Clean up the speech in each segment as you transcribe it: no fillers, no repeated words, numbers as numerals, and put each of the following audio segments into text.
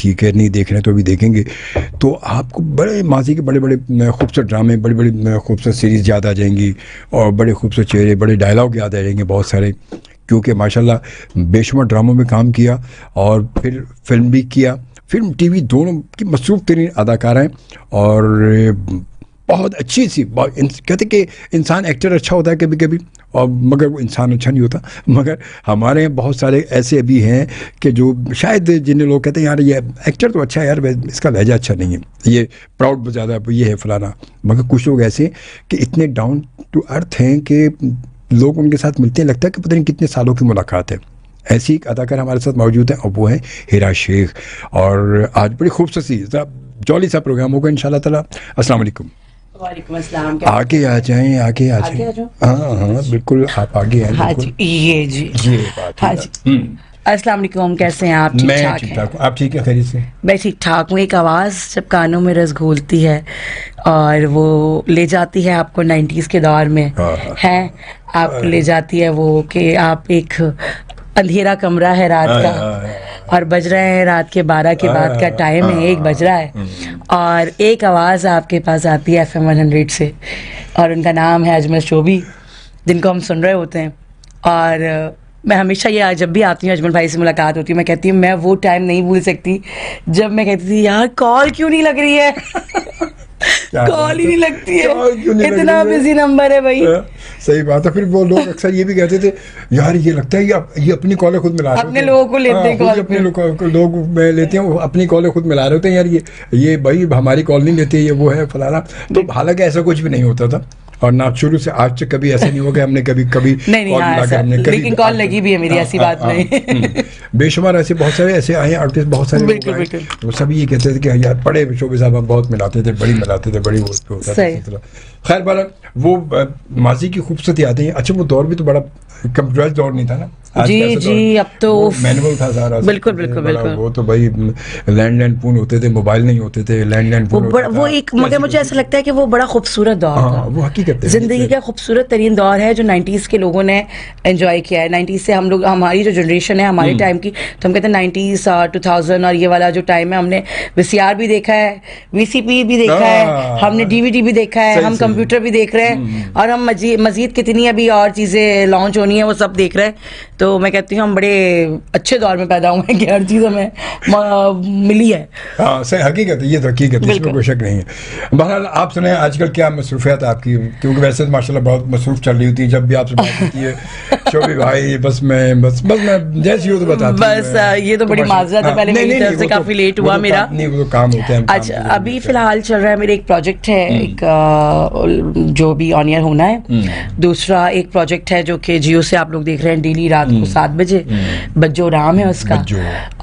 ठीक है, नहीं देख रहे हैं तो अभी देखेंगे, तो आपको बड़े माजी के बड़े बड़े खूबसूरत ड्रामे, बड़ी बड़ी खूबसूरत सीरीज़ याद आ जाएंगी, और बड़े खूबसूरत चेहरे, बड़े डायलॉग याद आ जाएंगे बहुत सारे, क्योंकि माशाल्लाह बेशुमार ड्रामों में काम किया और फिर फिल्म भी किया। फिल्म टीवी दोनों की मसरूफ़ तरीन अदाकार हैं, और बहुत अच्छी सी कहते कि इंसान एक्टर अच्छा होता है कभी कभी, और मगर वो इंसान अच्छा नहीं होता। मगर हमारे यहाँ बहुत सारे ऐसे भी हैं कि जो शायद जिन्हें लोग कहते हैं यार ये एक्टर तो अच्छा है यार, इसका लहजा अच्छा नहीं है, ये प्राउड ज़्यादा ये है फलाना। मगर कुछ लोग ऐसे कि इतने डाउन टू अर्थ हैं कि लोग उनके साथ मिलते हैं, लगता है कि पता नहीं कितने सालों की मुलाकात है। ऐसी एक अदाकार हमारे साथ मौजूद है, और वो है हिरा शेख, और आज बड़ी खूबसूरत सी जॉली सा प्रोग्राम होगा इंशाल्लाह ताला। अस्सलाम वालेकुम। वालेकुम अस्सलाम। आगे आ जाएं, आगे आ जाएं। हाँ हाँ बिल्कुल, आप आगे आए। हाँ जी, ये जी बात हाँ जी। अस्सलाम वालेकुम, कैसे हैं आप? ठीक ठाक हैं? आप ठीक है, खैरियत से? मैं ठीक ठाक हूँ। एक आवाज़ जब कानों में रस घोलती है और वो ले जाती है आपको 90s के दौर में, है आपको ले जाती है वो कि आप एक अंधेरा कमरा है रात का, और बज रहे हैं रात के 12 के बाद का टाइम है, 1 बज रहा है, और एक आवाज़ आपके पास आती है FM 100 से, और उनका नाम है अजमल शोभी, जिनको हम सुन रहे होते हैं। और मैं हमेशा ये जब भी आती हूँ अजमल भाई से मुलाकात होती है, मैं कहती हूँ मैं वो टाइम नहीं भूल सकती जब मैं कहती थी यार कॉल क्यों नहीं लग रही है कॉल ही नहीं लगती है, इतना बिजी नंबर है भाई। सही बात है। फिर वो लोग अक्सर ये भी कहते थे यार ये लगता है ये अपनी कॉलें खुद मिला रहे अपने लोगों को लेते हैं कॉल, अपने लोग लेते हैं, अपनी कॉलें खुद मिला रहे होते हैं यार, ये भाई हमारी कॉल नहीं लेते, ये वो है फलाना। तो हालांकि ऐसा कुछ भी नहीं होता था, और ना शुरू से आज तक कभी ऐसा नहीं हो गया हमने कभी नहीं लेकिन कॉल लगी भी है मेरी, ऐसी बात नहीं। बेशुमार ऐसे बहुत सारे ऐसे आए आर्टिस्ट, बहुत सारे बिल्कुल। वो सभी ये कहते थे कि यार बड़े शोबे साहब हम बहुत मिलाते थे, बड़ी मिलाते थे, बड़ी वो होता था। खैर बार वो माजी की खूबसूरती आती है। अच्छा वो दौर भी तो बड़ा कंप्यूटराइज्ड दौर नहीं था ना। जी अब तो मैनुअल था सारा। बिल्कुल। वो तो भाई लैंडलाइन फोन होते थे, मोबाइल नहीं होते थे, लैंडलाइन फोन वो एक, मगर मुझे ऐसा लगता है कि वो बड़ा खूबसूरत दौर था, वो हकीकत है, जिंदगी का खूबसूरत तरीन दौर है जो 90s के लोगों ने एंजॉय किया है। 90s से हम लोग, हमारी जो जनरेशन है हमारे टाइम की, तो हम कहते हैं 90s 2000 और ये वाला जो टाइम है, हमने VCR भी देखा है, VCP भी देखा है, हमने DVD भी देखा है, हम कंप्यूटर भी देख रहे हैं, और हम मजीद कितनी अभी और चीज़ें लॉन्च होनी है वो सब देख रहे हैं। तो मैं कहती हूँ हम बड़े अच्छे दौर में पैदा हुए हैं कि हर चीज़ हमें मिली है। हाँ सही, हकीकत है, ये तो हकीकत है, इसमें कोई शक नहीं है। बहरहाल आप सुने आजकल क्या मसरूफियात आपकी, क्योंकि वैसे तो माशाल्लाह बहुत मसरूफ चल रही होती है, जब भी आपसे बात होती है शोभी भाई बस मैं जैसी हो तो बताती हूँ। बस ये तो बड़ी माजरत है, पहले मेरी तरफ से काफ़ी लेट हुआ मेरा। नहीं वो तो काम होते हैं। अच्छा अभी फिलहाल चल रहा है मेरा एक प्रोजेक्ट है, एक जो भी ऑन एयर होना है। दूसरा एक प्रोजेक्ट है जो कि जियो से आप लोग देख रहे हैं डेली रात को 7 बजे, बज्जो राम है उसका।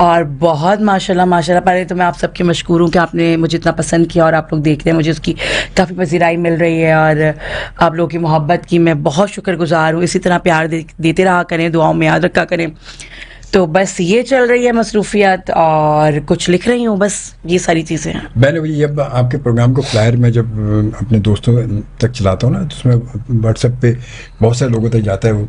और बहुत माशाल्लाह पहले तो मैं आप सबके मशकूर हूँ कि आपने मुझे इतना पसंद किया, और आप लोग देख रहे हैं, मुझे उसकी काफ़ी पजीराई मिल रही है, और आप लोगों की मोहब्बत की मैं बहुत शुक्रगुजार हूँ। इसी तरह प्यार देते रहा करें, दुआओं में याद रखा करें। तो बस ये चल रही है मसरूफियात, और कुछ लिख रही हूँ, बस ये सारी चीज़ें हैं। मैंने जब आपके प्रोग्राम को फ्लायर में जब अपने दोस्तों तक चलाता हूँ ना, तो उसमें व्हाट्सएप पे बहुत सारे लोगों तक जाता है वो,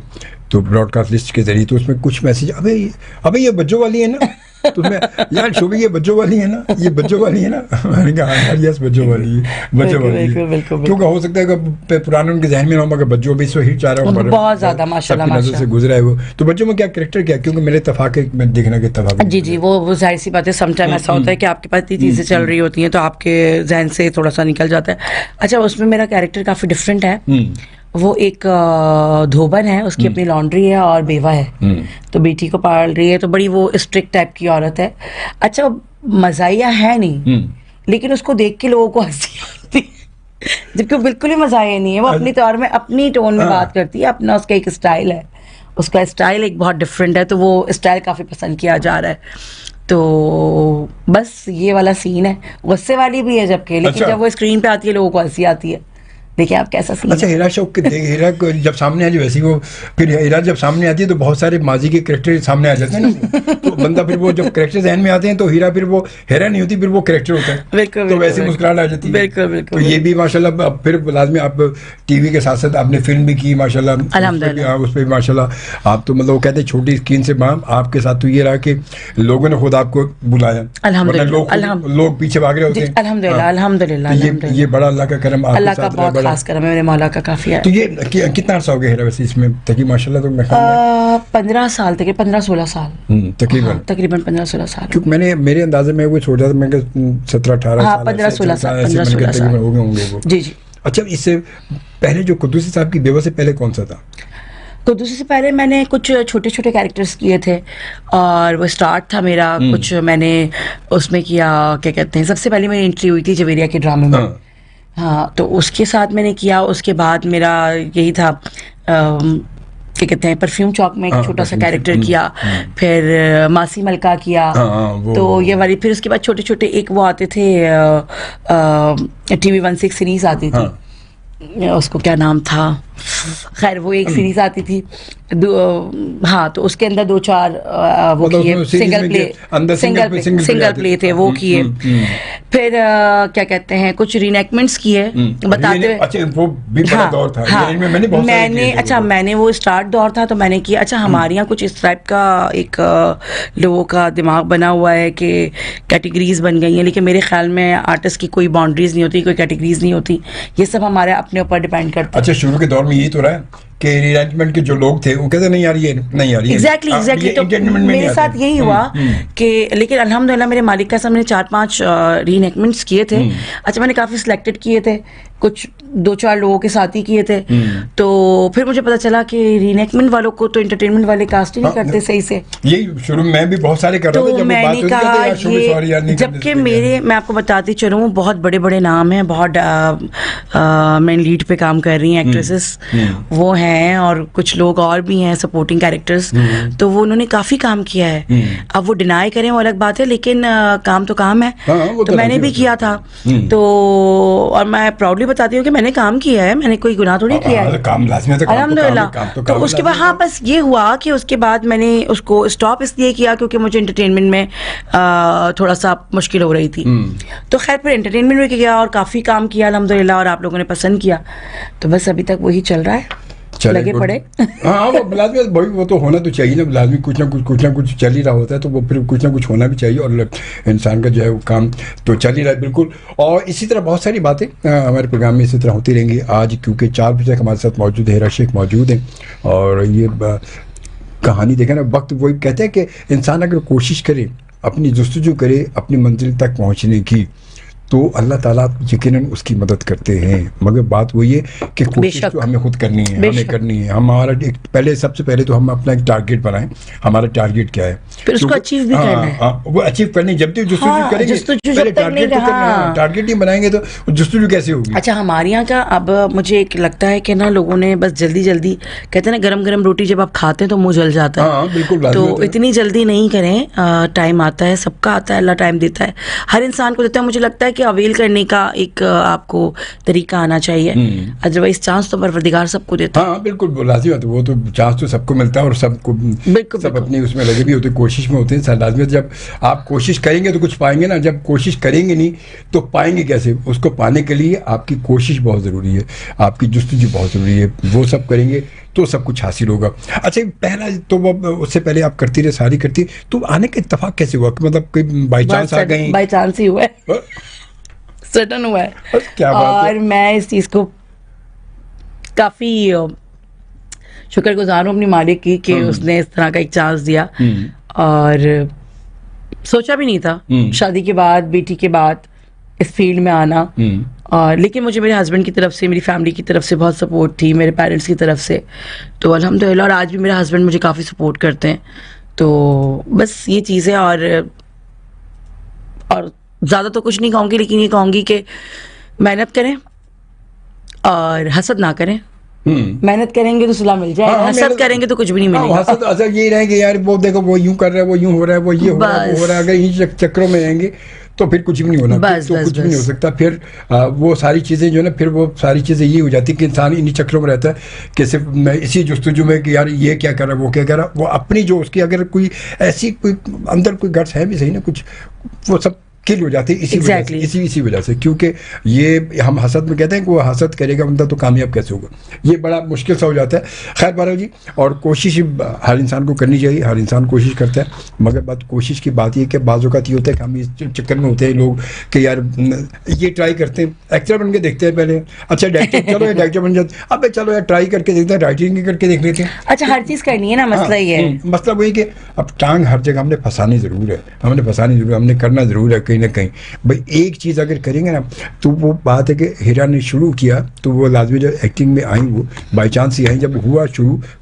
तो ब्रॉडकास्ट लिस्ट के जरिए, तो उसमें कुछ मैसेज अबे ये बज्जो वाली है ना, तो मैं यार शोभी ये बज्जो वाली है ना, ये बज्जो वाली है ना। मैंने कहा यार यस बज्जो वाली है, बज्जो वाली है। क्योंकि हो सकता है कि पुराने उनके जहन में ना हो, मगर बज्जो भी सो हिट चाह रहा हूँ, बहुत ज्यादा माशाल्लाह से गुजरा है वो। तो बज्जो में क्या कैरेक्टर क्या, क्योंकि मेरे इत्तेफाक में देखने के इत्तेफाक। जी वो जाहिर सी बात है, समटाइम ऐसा होता है कि आपके पास इतनी चीज़ें चल रही होती हैं तो आपके जहन से थोड़ा सा निकल जाता है। अच्छा उसमें मेरा कैरेक्टर काफ़ी डिफरेंट है। वो एक धोबन है, उसकी अपनी लॉन्ड्री है और बेवा है, तो बेटी को पाल रही है, तो बड़ी वो स्ट्रिक्ट टाइप की औरत है। अच्छा मज़ाहिया है नहीं, लेकिन उसको देख के लोगों को हंसी आती है, जबकि वो बिल्कुल ही मज़ाहिया नहीं है। वो अपनी तौर में अपनी टोन में बात करती है, अपना उसका एक स्टाइल है, उसका स्टाइल एक बहुत डिफरेंट है, तो वो स्टाइल काफ़ी पसंद किया जा रहा है। तो बस ये वाला सीन है, गुस्से वाली भी है जबकि, लेकिन जब वो स्क्रीन पे आती है लोगों को हंसी आती है। देखिए आप कैसा सीन अच्छा, हीरा शौक के देख, हीरा को जब सामने आ जाए वैसे वो, फिर हीरा जब सामने आती है तो बहुत सारे माजी के कैरेक्टर सामने आ जाते हैं ना, तो बंदा फिर वो जब कैरेक्टर ध्यान में आते हैं तो हीरा फिर वो हीरा नहीं होती, फिर वो कैरेक्टर होता है। बिल्कुल, तो वैसे मुस्कुराहट आ जाती है। बिल्कुल बिल्कुल। तो ये भी माशाल्लाह, अब फिर लाजमी आप टीवी के साथ साथ आपने फिल्म भी की माशाल्लाह, उस पर भी माशाल्लाह आप तो मतलब वो कहते हैं छोटी स्क्रीन से मैम आपके साथ तो ये रहा कि लोगों ने खुद आपको बुलाया, लोग पीछे भाग रहे होते हैं। अल्हम्दुलिल्लाह अल्हम्दुलिल्लाह, ये बड़ा अल्लाह का करम, अल्लाह का बहुत खास करम है, मेरे मौला का काफी है। तो ये कितना अर्सा हो गया हीरा वैसे इसमें तकी माशाल्लाह? तो मैं 15 साल तक, 15-16 साल तकरीबन 15-16 साल। क्योंकि मैंने मेरे अंदाजे में वो छोड़ दिया था, मैं 17-18 साल 15-16 साल हो गए होंगे वो। जी जी। अच्छा, इससे पहले जो कुद्दूसी साहब की बेवा से पहले कौन सा था? कुद्दूसी से पहले मैंने कुछ छोटे छोटे कैरेक्टर्स किए थे और वो स्टार्ट था मेरा, कुछ मैंने उसमें किया, क्या कहते हैं, सबसे पहले मेरी एंट्री हुई थी जवेरिया के ड्रामे में। हाँ, तो उसके साथ मैंने किया। उसके बाद मेरा यही था, क्या कहते हैं, परफ्यूम चौक में एक छोटा सा कैरेक्टर किया, फिर मासी मलका किया। तो ये वाली, फिर उसके बाद छोटे छोटे एक वो आते थे, TV16 सीरीज आती थी, उसको क्या नाम था, खैर वो एक सीरीज आती थी, हाँ, तो उसके अंदर 2-4 वो किए, सिंगल प्ले थे वो किए। फिर क्या कहते हैं, कुछ रीनेकमेंट्स किए बताते हुए। अच्छा, वो भी बड़ा दौर था। हाँ, मैंने अच्छा, मैंने वो स्टार्ट दौर था तो मैंने किया। अच्छा, हमारे यहाँ कुछ इस टाइप का एक लोगों का दिमाग बना हुआ है कि कैटेगरीज बन गई हैं, लेकिन मेरे ख्याल में आर्टिस्ट की कोई बाउंड्रीज नहीं होती, कोई कैटेगरीज नहीं होती, ये सब हमारे अपने ऊपर डिपेंड करता है। अच्छा, शुरू के दौर में यही तो रहा है कि रीअरेंजमेंट के जो लोग थे वो कहते नहीं यार ये नहीं यार, एग्जैक्टली तो मेरे साथ यही हुआ कि, लेकिन अल्हम्दुलिल्लाह मेरे मालिक का साहब ने 4-5 रीएनेक्टमेंट्स किए थे। अच्छा, मैंने काफ़ी सिलेक्टेड किए थे, कुछ 2-4 लोगों के साथ ही किए थे। तो फिर मुझे पता चला कि रीएनेक्टमेंट वालों को तो एंटरटेनमेंट वाले कास्ट ही नहीं करते सही से। यही शुरू में मैं भी बहुत सारे कर रहा था, तो मैंने कहा ये, जबकि मेरे, मैं आपको बताती चलूँ, बहुत बड़े बड़े नाम हैं, बहुत मेन लीड पे काम कर रही हैं एक्ट्रेसेस वो हैं, और कुछ लोग और भी हैं सपोर्टिंग कैरेक्टर्स, तो वो उन्होंने काफी काम किया है। अब वो डिनाई करें वो अलग बात है, लेकिन काम तो काम है। तो मैंने भी किया था, तो और मैं प्राउडली बताती हूँ कि मैंने काम किया है, मैंने कोई गुनाह थोड़ी किया है, अल्हम्दुलिल्लाह। तो उसके बाद हाँ, बस ये हुआ कि उसके बाद मैंने उसको स्टॉप इसलिए किया क्योंकि मुझे एंटरटेनमेंट में थोड़ा सा मुश्किल हो रही थी। तो खैर फिर एंटरटेनमेंट में किया और काफी काम किया अल्हम्दुलिल्लाह, और आप लोगों ने पसंद किया, तो बस अभी तक वही चल रहा है, लगे पड़े। हाँ, वो लाजमी भाई, वो तो होना तो चाहिए ना, लाजमी कुछ ना कुछ चल ही रहा होता है, तो वो फिर कुछ ना कुछ होना भी चाहिए, और इंसान का जो है वो काम तो चल ही रहा है बिल्कुल। और इसी तरह बहुत सारी बातें हमारे प्रोग्राम में इसी तरह होती रहेंगी। आज क्योंकि 4 बजे तक हमारे साथ मौजूद है हीरा शेख मौजूद हैं, और ये कहानी देखें ना, वक्त वही कहते हैं कि इंसान अगर कोशिश करे, अपनी जस्तजू करे अपनी मंजिल तक पहुँचने की, तो अल्लाह ताला यकीनन उसकी मदद करते हैं। मगर बात वही है कि कोशिश तो हमें खुद करनी है, हमें करनी है। हमारा पहले, सबसे पहले तो हम अपना एक टारगेट बनाएं, हमारा टारगेट क्या है, फिर उसको अचीव भी करना है। वो अचीव करनी, जब तक जस्तजू करेंगे, पहले टारगेट तो करना है, टारगेट नहीं बनाएंगे तो जस्तजू कैसे होगी। अच्छा, हमारे यहाँ का अब मुझे एक लगता है कि ना, लोगों ने बस जल्दी जल्दी, कहते हैं ना, गरम गरम रोटी जब आप खाते हैं तो मुंह जल जाता है। बिल्कुल, तो इतनी जल्दी नहीं करें, टाइम आता है, सबका आता है, अल्लाह टाइम देता है, हर इंसान को देता है। मुझे लगता है कि अवेल करने का एक आपको तरीका आना चाहिए, अदरवाइज चांस तो परवरदिगार सबको देता है। हाँ बिल्कुल, लाजिम है, वो तो चांस तो सबको मिलता है, और सबको सब अपनी उसमें लगे भी होते, कोशिश में होते हैं। लाजिम, जब आप कोशिश करेंगे तो कुछ पाएंगे ना, जब कोशिश करेंगे नहीं तो पाएंगे कैसे? उसको पाने के लिए आपकी कोशिश बहुत ज़रूरी है, आपकी जुस्तजू बहुत ज़रूरी है, वो सब करेंगे तो सब कुछ हासिल होगा। अच्छा, पहला तो वो, उससे पहले आप करती रहे, सारी करती, तो आने का इत्तेफाक कैसे हुआ? मतलब कोई बाई चांस आ गई? बाई चांस ही हुआ है, सडन हुआ है। क्या बात है? और मैं इस चीज़ को काफ़ी शुक्रगुजार हूँ अपनी मालिक की कि उसने इस तरह का एक चांस दिया, और सोचा भी नहीं था शादी के बाद, बेटी के बाद इस फील्ड में आना। और लेकिन मुझे मेरे हस्बैंड की तरफ से, मेरी फैमिली की तरफ से बहुत सपोर्ट थी, मेरे पेरेंट्स की तरफ से, तो अल्हम्दुलिल्लाह। और आज भी मेरे हस्बैंड मुझे काफ़ी सपोर्ट करते हैं। तो बस ये चीज़ है, और ज़्यादा तो कुछ नहीं कहूँगी, लेकिन ये कहूँगी कि मेहनत करें और हसद ना करें। मेहनत करेंगे तो सुलह मिल जाएगा, हसद करेंगे तो कुछ भी नहीं मिलेगा। हसद यही रहेंगे यार, वो देखो वो यूं कर रहा है, वो यूं हो रहा है, वो ये हो रहा है, वो हो रहा है, अगर इन चक्करों में रहेंगे तो फिर कुछ भी नहीं होना, बस, तो बस, कुछ भी नहीं हो बस। सकता। फिर वो सारी चीज़ें जो है ना, फिर वो सारी चीज़ें ये हो जाती है कि इंसान इन्हीं चक्रों में रहता है कि सिर्फ मैं इसी जुस्तजू में कि यार ये क्या कर रहा है, वो क्या कर रहा है, वो अपनी जो उसकी अगर कोई ऐसी कोई अंदर कोई गट्स है भी सही ना कुछ, वो सब किल हो जाती है इसी वजह से, Exactly. इसी वजह से, क्योंकि ये हम हसद में कहते हैं कि वो हसद करेगा बंदा तो कामयाब कैसे होगा, ये बड़ा मुश्किल सा हो जाता है। खैर बहरहाल जी, और कोशिश हर इंसान को करनी चाहिए, हर इंसान कोशिश करता है, मगर बात कोशिश की बात ये कि बाज़ औक़ात ये होता है कि हम इस चक्कर में होते हैं लोग कि यार ये ट्राई करते हैं, एक्टर बन के देखते हैं पहले, अच्छा डायरेक्टर, चलो डायरेक्टर बन जाते, अब चलो यार ट्राई करके देखते हैं, राइटिंग करके देख लेते हैं। अच्छा, हर चीज़ करनी है ना, मसला ये है। मसला वही कि अब टांग हर जगह हमने फंसानी ज़रूर है, हमने करना ज़रूर है कहीं ना कहीं। भाई एक चीज़ अगर करेंगे ना, तो वो बात है कि हीरा ने शुरू किया तो वो लाजमी जब एक्टिंग में आई, वो बाई चांस ही आई, जब हुआ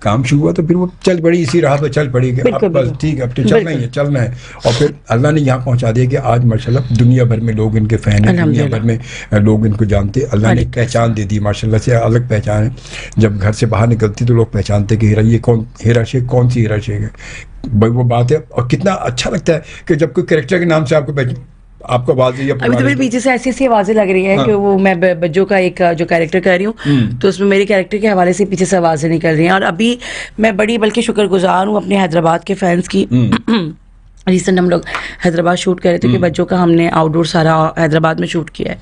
काम शुरू हुआ तो फिर वो चल पड़ी, इसी राह पर चल पड़ी कि अब बस ठीक है, अब तो चलना है। और फिर अल्लाह ने यहाँ पहुँचा दिया कि आज माशाल्लाह दुनिया भर में लोग इनके फ़ैन हैं, दुनिया भर में लोग इनको जानते, अल्लाह ने पहचान दे दी माशाल्लाह से, अलग पहचान है। जब घर से बाहर निकलती तो लोग पहचानते कि हीरा शेख कौन सी हीरा शेख है, भाई वो बात है। और कितना अच्छा लगता है कि जब कोई कैरेक्टर के नाम से आपको आवाज़ या अभी तो मेरे पीछे से ऐसी आवाजें लग रही है कि वो मैं बज्जो का एक जो कैरेक्टर कर रही हूँ, तो उसमें मेरे कैरेक्टर के हवाले से पीछे से आवाजें निकल रही हैं। और अभी मैं बड़ी बल्कि शुक्रगुजार हूँ अपने हैदराबाद के फैंस की। रिसेंट हम लोग हैदराबाद शूट कर रहे थे कि बच्चों का हमने आउटडोर सारा हैदराबाद में शूट किया है,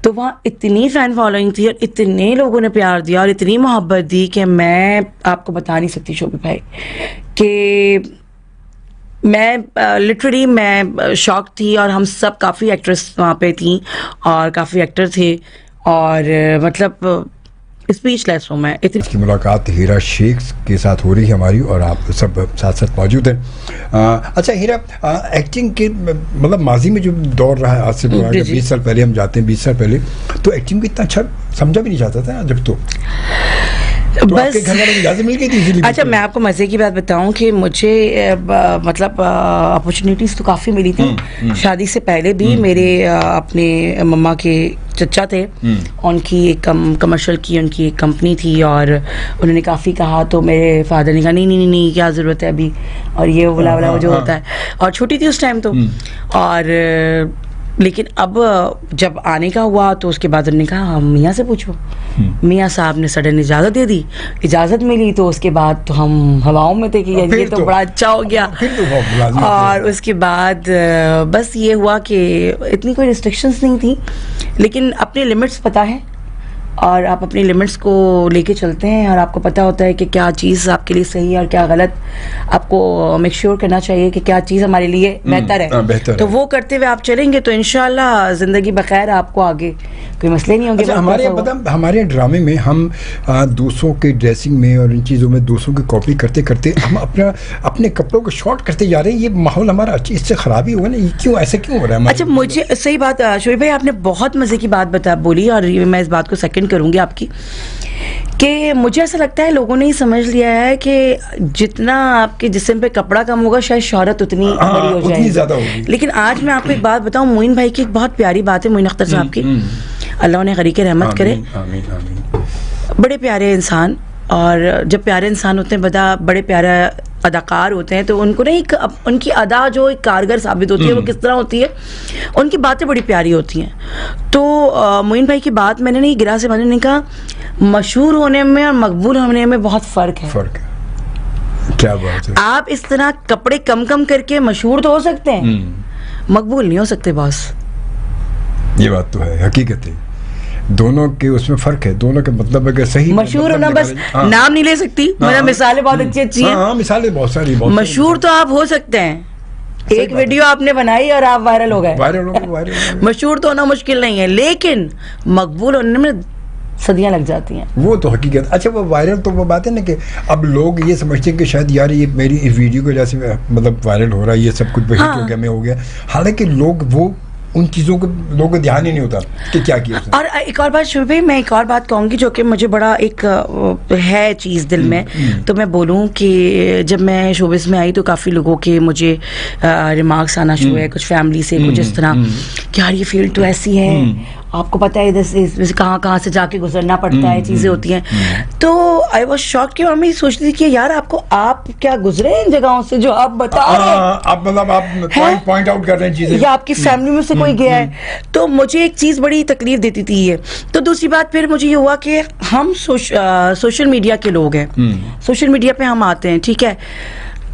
तो वहाँ इतनी फ़ैन फॉलोइंग थी और इतने लोगों ने प्यार दिया और इतनी मोहब्बत दी कि मैं आपको बता नहीं सकती शोभी भाई, कि मैं लिटरली मैं शॉक थी। और हम सब काफ़ी एक्ट्रेस वहाँ पे थी और काफ़ी एक्टर थे, और मतलब स्पीचलेस हूँ मैं इतनी। इसकी मुलाकात हीरा शेख के साथ हो रही है हमारी, और आप सब साथ साथ मौजूद हैं। अच्छा हीरा, एक्टिंग के मतलब माजी में जो दौर रहा है, आज से 20 साल पहले हम जाते हैं, 20 साल पहले तो एक्टिंग को इतना अच्छा समझा भी नहीं जाता था जब तो बस घर वालों की इजाज़त मिल गई थी। अच्छा, मैं आपको मज़े की बात बताऊं कि मुझे मतलब अपॉर्चुनिटीज़ तो काफ़ी मिली थी। शादी से पहले भी मेरे अपने मम्मा के चचा थे, उनकी एक कमर्शियल की उनकी एक कंपनी थी, और उन्होंने काफ़ी कहा, तो मेरे फादर ने कहा नहीं क्या ज़रूरत है अभी, और ये बुला जो होता है, और छोटी थी उस टाइम तो। और लेकिन अब जब आने का हुआ तो उसके बाद उन्होंने कहा हम मियाँ से पूछो। मियाँ साहब ने सडन इजाज़त दे दी, इजाज़त मिली, तो उसके बाद तो हम हवाओं में थे कि ये तो बड़ा अच्छा हो गया। और उसके बाद बस ये हुआ कि इतनी कोई रिस्ट्रिक्शंस नहीं थी, लेकिन अपने लिमिट्स पता है, और आप अपनी लिमिट्स को लेके चलते हैं, और आपको पता होता है कि क्या चीज़ आपके लिए सही है और क्या गलत। आपको मेक श्योर करना चाहिए कि क्या चीज़ हमारे लिए बेहतर है, तो वो करते हुए आप चलेंगे तो इंशाल्लाह ज़िंदगी बखैर, आपको आगे कोई मसले नहीं होंगे। अच्छा, हमारे ड्रामे में हम दूसरों के ड्रेसिंग में और इन चीज़ों में दूसरों की कॉपी करते करते हम अपने कपड़ों को शॉर्ट करते जा रहे हैं। ये माहौल हमारा इससे ख़राबी होगा ना, ये क्यों ऐसा क्यों हो रहा है? अच्छा, मुझे सही बात शोएब भाई, आपने बहुत मज़े की बात बोली, और मैं इस बात को सेकंड करूंगी आपकी, कि मुझे ऐसा लगता है लोगों ने ही समझ लिया है कि जितना आपके जिस्म पे कपड़ा कम होगा, शायद शोहरत उतनी बड़ी हो जाएगी। लेकिन आज मैं आपको एक बात बताऊं, मोइन भाई की एक बहुत प्यारी बात है, मोइन अख्तर साहब की, अल्लाह उन्हें गरीक़ रहमत करे, बड़े प्यारे इंसान। और जब प्यारे इंसान होते हैं, बड़े प्यारे अदाकार होते हैं, तो उनको ना उनकी अदा जो एक कारगर साबित होती है, वो किस तरह होती है, उनकी बातें बड़ी प्यारी होती हैं। तो मोइन भाई की बात मैंने नहीं गिरा से, मैंने कहा मशहूर होने में और मकबूल होने में बहुत फ़र्क है। क्या बात है। आप इस तरह कपड़े कम करके मशहूर तो हो सकते हैं, मकबूल नहीं हो सकते बॉस। ये बात तो है, हकीकत है, दोनों के उसमें फर्क है, दोनों के मतलब अगर सही मशहूर होना, बस नाम नहीं ले सकती, मेरा मिसालें बहुत अच्छी है, मिसालें बहुत सारी, मशहूर तो आप हो सकते हैं, एक वीडियो आपने बनाई और आप वायरल हो गए, मशहूर तो होना मुश्किल नहीं है, लेकिन मकबूल होने में सदियां लग जाती हैं, वो तो हकीकत। अच्छा, वो वायरल तो वो बात है ना कि अब लोग ये समझते हैं कि शायद यार ये मेरी इस वीडियो की वजह से मतलब वायरल हो रहा है, ये सब कुछ हिट हो गया, मैं हो गया, हालांकि लोग वो उन चीज़ों को लोगों को ध्यान ही नहीं होता कि क्या किया उसने। और एक और बात शोएब भाई, मैं एक और बात कहूँगी जो कि मुझे बड़ा एक है चीज़ दिल में, तो मैं बोलूँ कि जब मैं शोबिस में आई तो काफ़ी लोगों के मुझे रिमार्क्स आना शुरू है, कुछ फैमिली से, कुछ इस तरह यार ये फील्ड तो ऐसी है, आपको पता है इधर से कहाँ से जाके गुजरना पड़ता है, चीजें होती हैं। तो आई वॉज शॉक कि मम्मी सोचती थी कि यार आप क्या गुजरे इन जगहों से जो आप बता रहे हैं, आप मतलब आप पॉइंट आउट कर रहे हैं चीजें, या आपकी फैमिली में से कोई गया है। तो मुझे एक चीज बड़ी तकलीफ देती थी ये। तो दूसरी बात फिर मुझे ये हुआ कि हम सोशल मीडिया के लोग हैं, सोशल मीडिया पे हम आते हैं, ठीक है,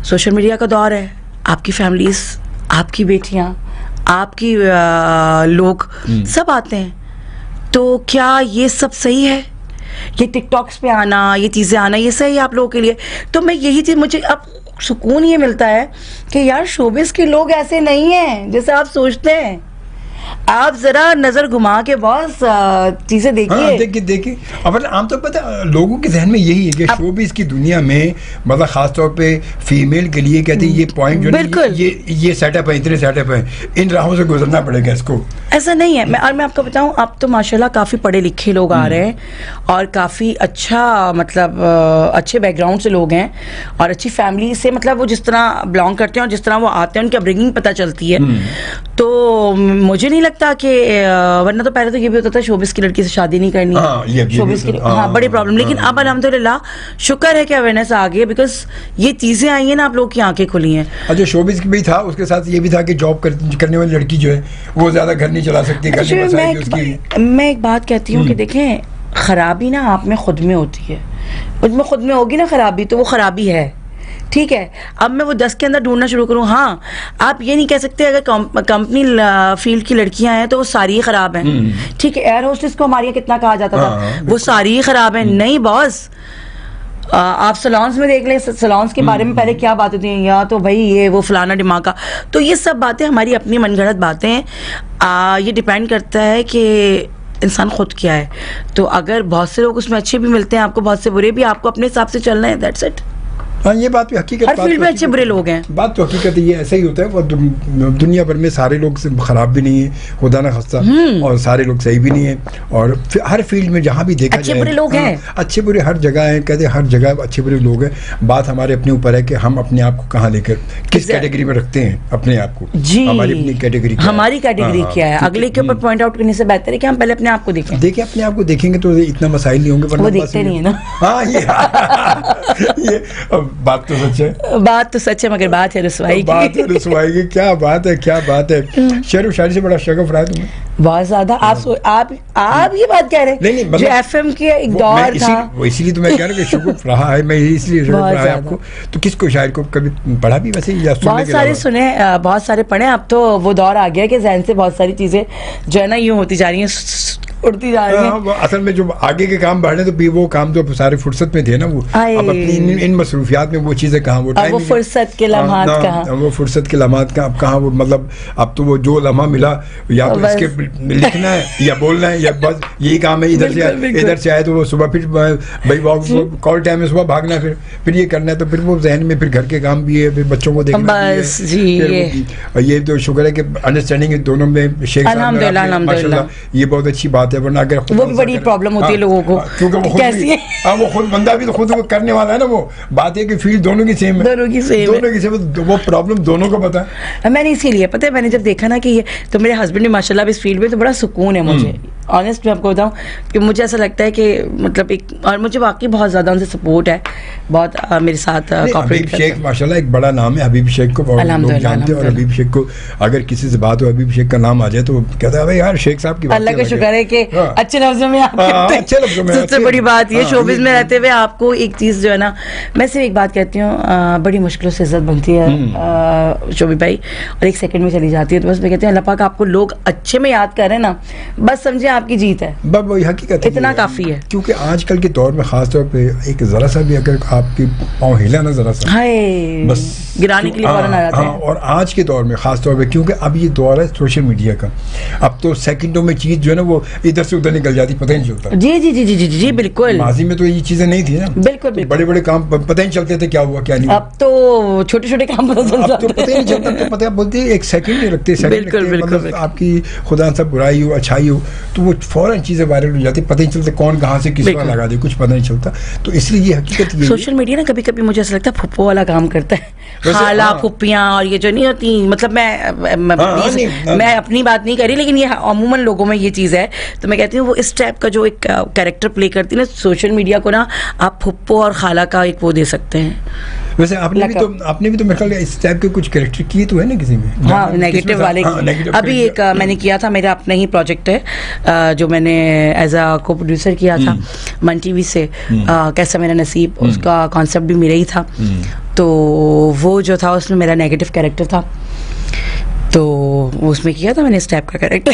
सोशल मीडिया का दौर है, आपकी फैमिलीज, आपकी बेटियां, आपकी लोग सब आते हैं। तो क्या ये सब सही है? ये टिकटॉक्स पे आना, ये चीज़ें आना, ये सही है आप लोगों के लिए? तो मैं यही चीज़, मुझे अब सुकून ये मिलता है कि यार शोबिस के लोग ऐसे नहीं हैं जैसे आप सोचते हैं। आप जरा नजर घुमा के बॉस चीजें देखिए। देखिए अब आमतौर पर पता लोगों के जहन में यही है कि शोबिस की दुनिया में मतलब खासतौर पे फीमेल के लिए कहते हैं ये पॉइंट जो है, ये सेटअप है, इतने सेटअप है, इन राहों से गुजरना पड़ेगा इसको। ऐसा नहीं है। मैं आपको बताऊं, अब तो माशाल्लाह काफ़ी पढ़े लिखे लोग आ रहे हैं और काफ़ी अच्छा मतलब अच्छे बैकग्राउंड से लोग हैं और अच्छी फैमिली से, मतलब वो जिस तरह बिलोंग करते हैं और जिस तरह वो आते हैं उनकी अपब्रिंगिंग पता चलती है। तो मुझे नहीं लगता कि वरना तो पहले तो ये भी होता था शोबिस की लड़की से शादी नहीं करनी, शोबिस की, हाँ बड़ी प्रॉब्लम। लेकिन अब अल्हम्दुलिल्लाह शुक्र है कि अवेयरनेस आ गई है, बिकॉज ये चीज़ें आई हैं ना, आप लोग की आंखें खुली हैं। अच्छा शोबिस भी था, उसके साथ ये भी था कि जॉब करने वाली लड़की जो है वो ज़्यादा घर नहीं चला सकती। मैं एक बात कहती हूँ कि देखें, खराबी ना आप में खुद में होती है, उसमें खुद में होगी ना खराबी, तो वो खराबी है, ठीक है। अब मैं वो 10 के अंदर ढूंढना शुरू करूँ, हाँ आप ये नहीं कह सकते अगर कंपनी फील्ड की लड़कियां हैं तो वो सारी ही खराब हैं, ठीक है। एयर होस्टेस को हमारे यहाँ कितना कहा जाता था, वो सारी ही खराब है। नहीं बॉस, आप सलॉन्स में देख लें, सलॉन्स के बारे में पहले क्या बात होती हैं, या तो भाई ये वो फलाना दिमाग। तो ये सब बातें हमारी अपनी मनगढ़ंत बातें हैं। ये डिपेंड करता है कि इंसान खुद क्या है। तो अगर बहुत से लोग उसमें अच्छे भी मिलते हैं आपको, बहुत से बुरे भी, आपको अपने हिसाब से चलना है, दैट्स इट। हाँ ये बात भी हकीकत, हर फील्ड में अच्छे बुरे लोग हैं, बात तो हकीकत है, ये ऐसा ही होता है। वो दुनिया भर में सारे लोग खराब भी नहीं है, खुदा ना खस्ता, और सारे लोग सही भी नहीं है। और हर फील्ड में जहाँ भी देखा अच्छे बुरे लोग हैं, अच्छे बुरे हर जगह हैं, कहते हर जगह अच्छे बुरे लोग हैं। बात हमारे अपने ऊपर है कि हम अपने आप को कहाँ लेकर किस कैटेगरी में रखते हैं अपने आप को। जी हमारी अपनी कैटेगरी, हमारी कैटेगरी क्या है, अगले के ऊपर पॉइंट आउट करने से बेहतर है कि हम पहले अपने आप को देखें। देखिए अपने आप को देखेंगे तो इतना मसाइल नहीं होंगे, वो देखते नहीं है ना। हाँ ये बात तो सच है, बात तो सच है, मगर बात है रसवाई की। बात है रसवाई की, क्या बात है, क्या बात है। शेर व शायरी से बड़ा शगफ रहा है तुम्हें बहुत ज्यादा। आप ये बात कह रहे हैं, नहीं, जो एफएम के एक दौर था, इसीलिए तो मैं कह रहा हूँ कि शगफ रहा है, मैं इसलिए शगफ रहा है आपको। तो किसको शायर को कभी पढ़ा भी वैसे, या बहुत सारे सुने, बहुत सारे पढ़े। अब तो वो दौर आ गया कि ज़हन से बहुत सारी चीजें जो है ना यूं होती जा रही हैं, उड़ती जा रही है। असल में जो आगे के काम बढ़े तो वो काम तो सारे फुर्सत में थे ना, वो अब अपनी इन मसरूफियात में वो चीजें कहाँ, वो फुर्सत के लम्हात कहाँ, वो फुर्सत के लम्हात का अब कहाँ, वो मतलब अब तो वो जो लम्हा मिला या तो इसके लिखना है या बोलना है, या बस यही काम है। इधर से आए तो वो सुबह फिर भाई कॉल टाइम में सुबह भागना है, फिर ये करना है, तो फिर वो जहन में फिर घर के काम भी है, फिर बच्चों को देखना भी है। ये तो शुक्र है कि अंडरस्टैंडिंग दोनों में शेख माशाल्लाह, ये बहुत अच्छी बात है। वरना अगर वो भी बड़ी प्रॉब्लम होती है लोगों को, क्योंकि वो खुद बंदा भी तो खुद करने वाला है ना। वो बात है कि फील्ड दोनों की सेम है, दोनों की सेम, वो प्रॉब्लम दोनों को पता है। मैंने इसीलिए पता है, मैंने जब देखा ना कि ये तो मेरे हस्बैंड भी माशाल्लाह इस फील्ड में, तो बड़ा सुकून है मुझे। ऑनेस्ट मैं आपको बताऊं कि मुझे ऐसा लगता है कि मतलब एक, और मुझे वाकई बहुत ज़्यादा उनसे सपोर्ट है, बहुत मेरे साथ हबीब शेख माशाल्लाह एक बड़ा नाम है। हबीब शेख को बहुत लोग जानते हैं, और हबीब शेख को अगर किसी से बात हो, हबीब शेख का नाम आ जाए तो कहता है भाई यार शेख साहब की बात, अल्लाह का शुक्र है कि अच्छे लफ्जों में आप कहते हैं। अच्छे लफ्जों में, सबसे बड़ी बात ये शोबिज़ में रहते हुए आपको एक चीज़ जो है ना, मैं सिर्फ एक बात कहती हूँ, बड़ी मुश्किलों से इज्जत बनती है शोबी भाई, और एक सेकंड में चली जाती है। तो बस मैं कहती हूँ अल्लाह पाक आपको लोग अच्छे में याद कर रहे हैं ना, बस समझे आपकी जीत है, वही हकीकत, इतना काफी है। क्योंकि आजकल के दौर में खासतौर पे एक जरा सा भी अगर आपकी पाँव हिला ना, जरा सा बस गिराने के लिए फौरन आ जाते हैं। और आज के दौर में खासतौर पे, क्योंकि अब ये दौर है सोशल मीडिया का, अब तो सेकंडों में चीज़ जो है ना वो इधर से उधर निकल जाती, पता ही नहीं चलता। जी जी जी जी जी जी बिल्कुल। माजी में तो ये चीजें नहीं थी ना, बिल्कुल बिल्कुल। बड़े बड़े काम पता ही नहीं चलते थे क्या हुआ क्या नहीं। अब तो छोटे छोटे काम पता चल अब जाते तो पता ही नहीं चलता, तो पता बोलते हैं एक सेकंड नहीं लगते, बिल्कुल, बिल्कुल, मतलब आपकी खुदा सब बुराई हो अच्छाई हो तो वो फौरन चीजें वायरल हो जाती, पता ही नहीं चलता कौन कहाँ से किस पर लगा दे, कुछ पता नहीं चलता। तो इसलिए ये हकीकत ये सोशल मीडिया ना कभी कभी मुझे ऐसा लगता है फुप्पो वाला काम करता है, खाला हाँ। फुप्पियाँ और ये जो नहीं होती, मतलब मैं अपनी बात नहीं करी, लेकिन ये अमूमन लोगों में ये चीज़ है। तो मैं कहती हूँ वो इस टाइप का जो एक कैरेक्टर प्ले करती है ना, सोशल मीडिया को ना आप फुप्पो और खाला का एक वो दे सकते हैं। वैसे आपने भी तो मेरे ख्याल इस टाइप के कुछ कैरेक्टर किए तो है ना किसी में? हाँ, नेगेटिव वाले। अभी एक मैंने किया था, मेरा अपना ही प्रोजेक्ट है जो मैंने एज अ को प्रोड्यूसर किया था मन टीवी से, कैसा मेरा नसीब, उसका कॉन्सेप्ट भी मेरा ही था। तो वो जो था उसमें मेरा नेगेटिव कैरेक्टर था, तो उसमें किया था मैंने इस टाइप का कैरेक्टर।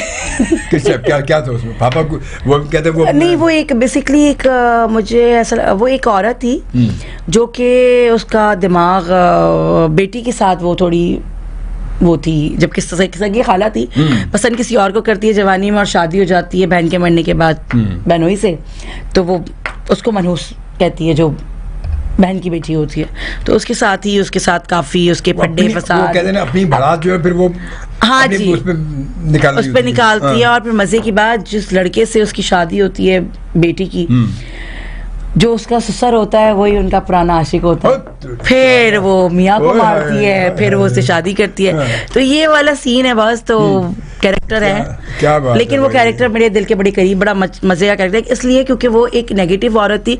किस टाइप क्या था उसमें? पापा को वो कहते वो नहीं, वो एक बेसिकली एक मुझे ऐसा, वो एक औरत थी जो कि उसका दिमाग बेटी के साथ वो थोड़ी वो थी, जब किस की खाला थी, पसंद किसी और को करती है जवानी में और शादी हो जाती है बहन के मरने के बाद बहनोई से, तो वो उसको मनहूस कहती है जो बहन की बेटी होती है। तो उसके साथ ही उसके साथ काफी उसके पड्डे फसाद, वो कहते हैं ना अपनी बारात जो है फिर वो हाँ जी उस पर निकालती है। और फिर मजे की बात, जिस लड़के से उसकी शादी होती है बेटी की, जो उसका ससुर होता है वही उनका पुराना आशिक होता है, फिर वो मियाँ को मारती है, फिर वो उससे शादी करती है। तो ये वाला सीन है बस। तो कैरेक्टर है, क्या बात लेकिन है वो कैरेक्टर मेरे दिल के बड़े करीब, बड़ा मजे का कैरेक्टर है, इसलिए क्योंकि वो एक नेगेटिव औरत थी।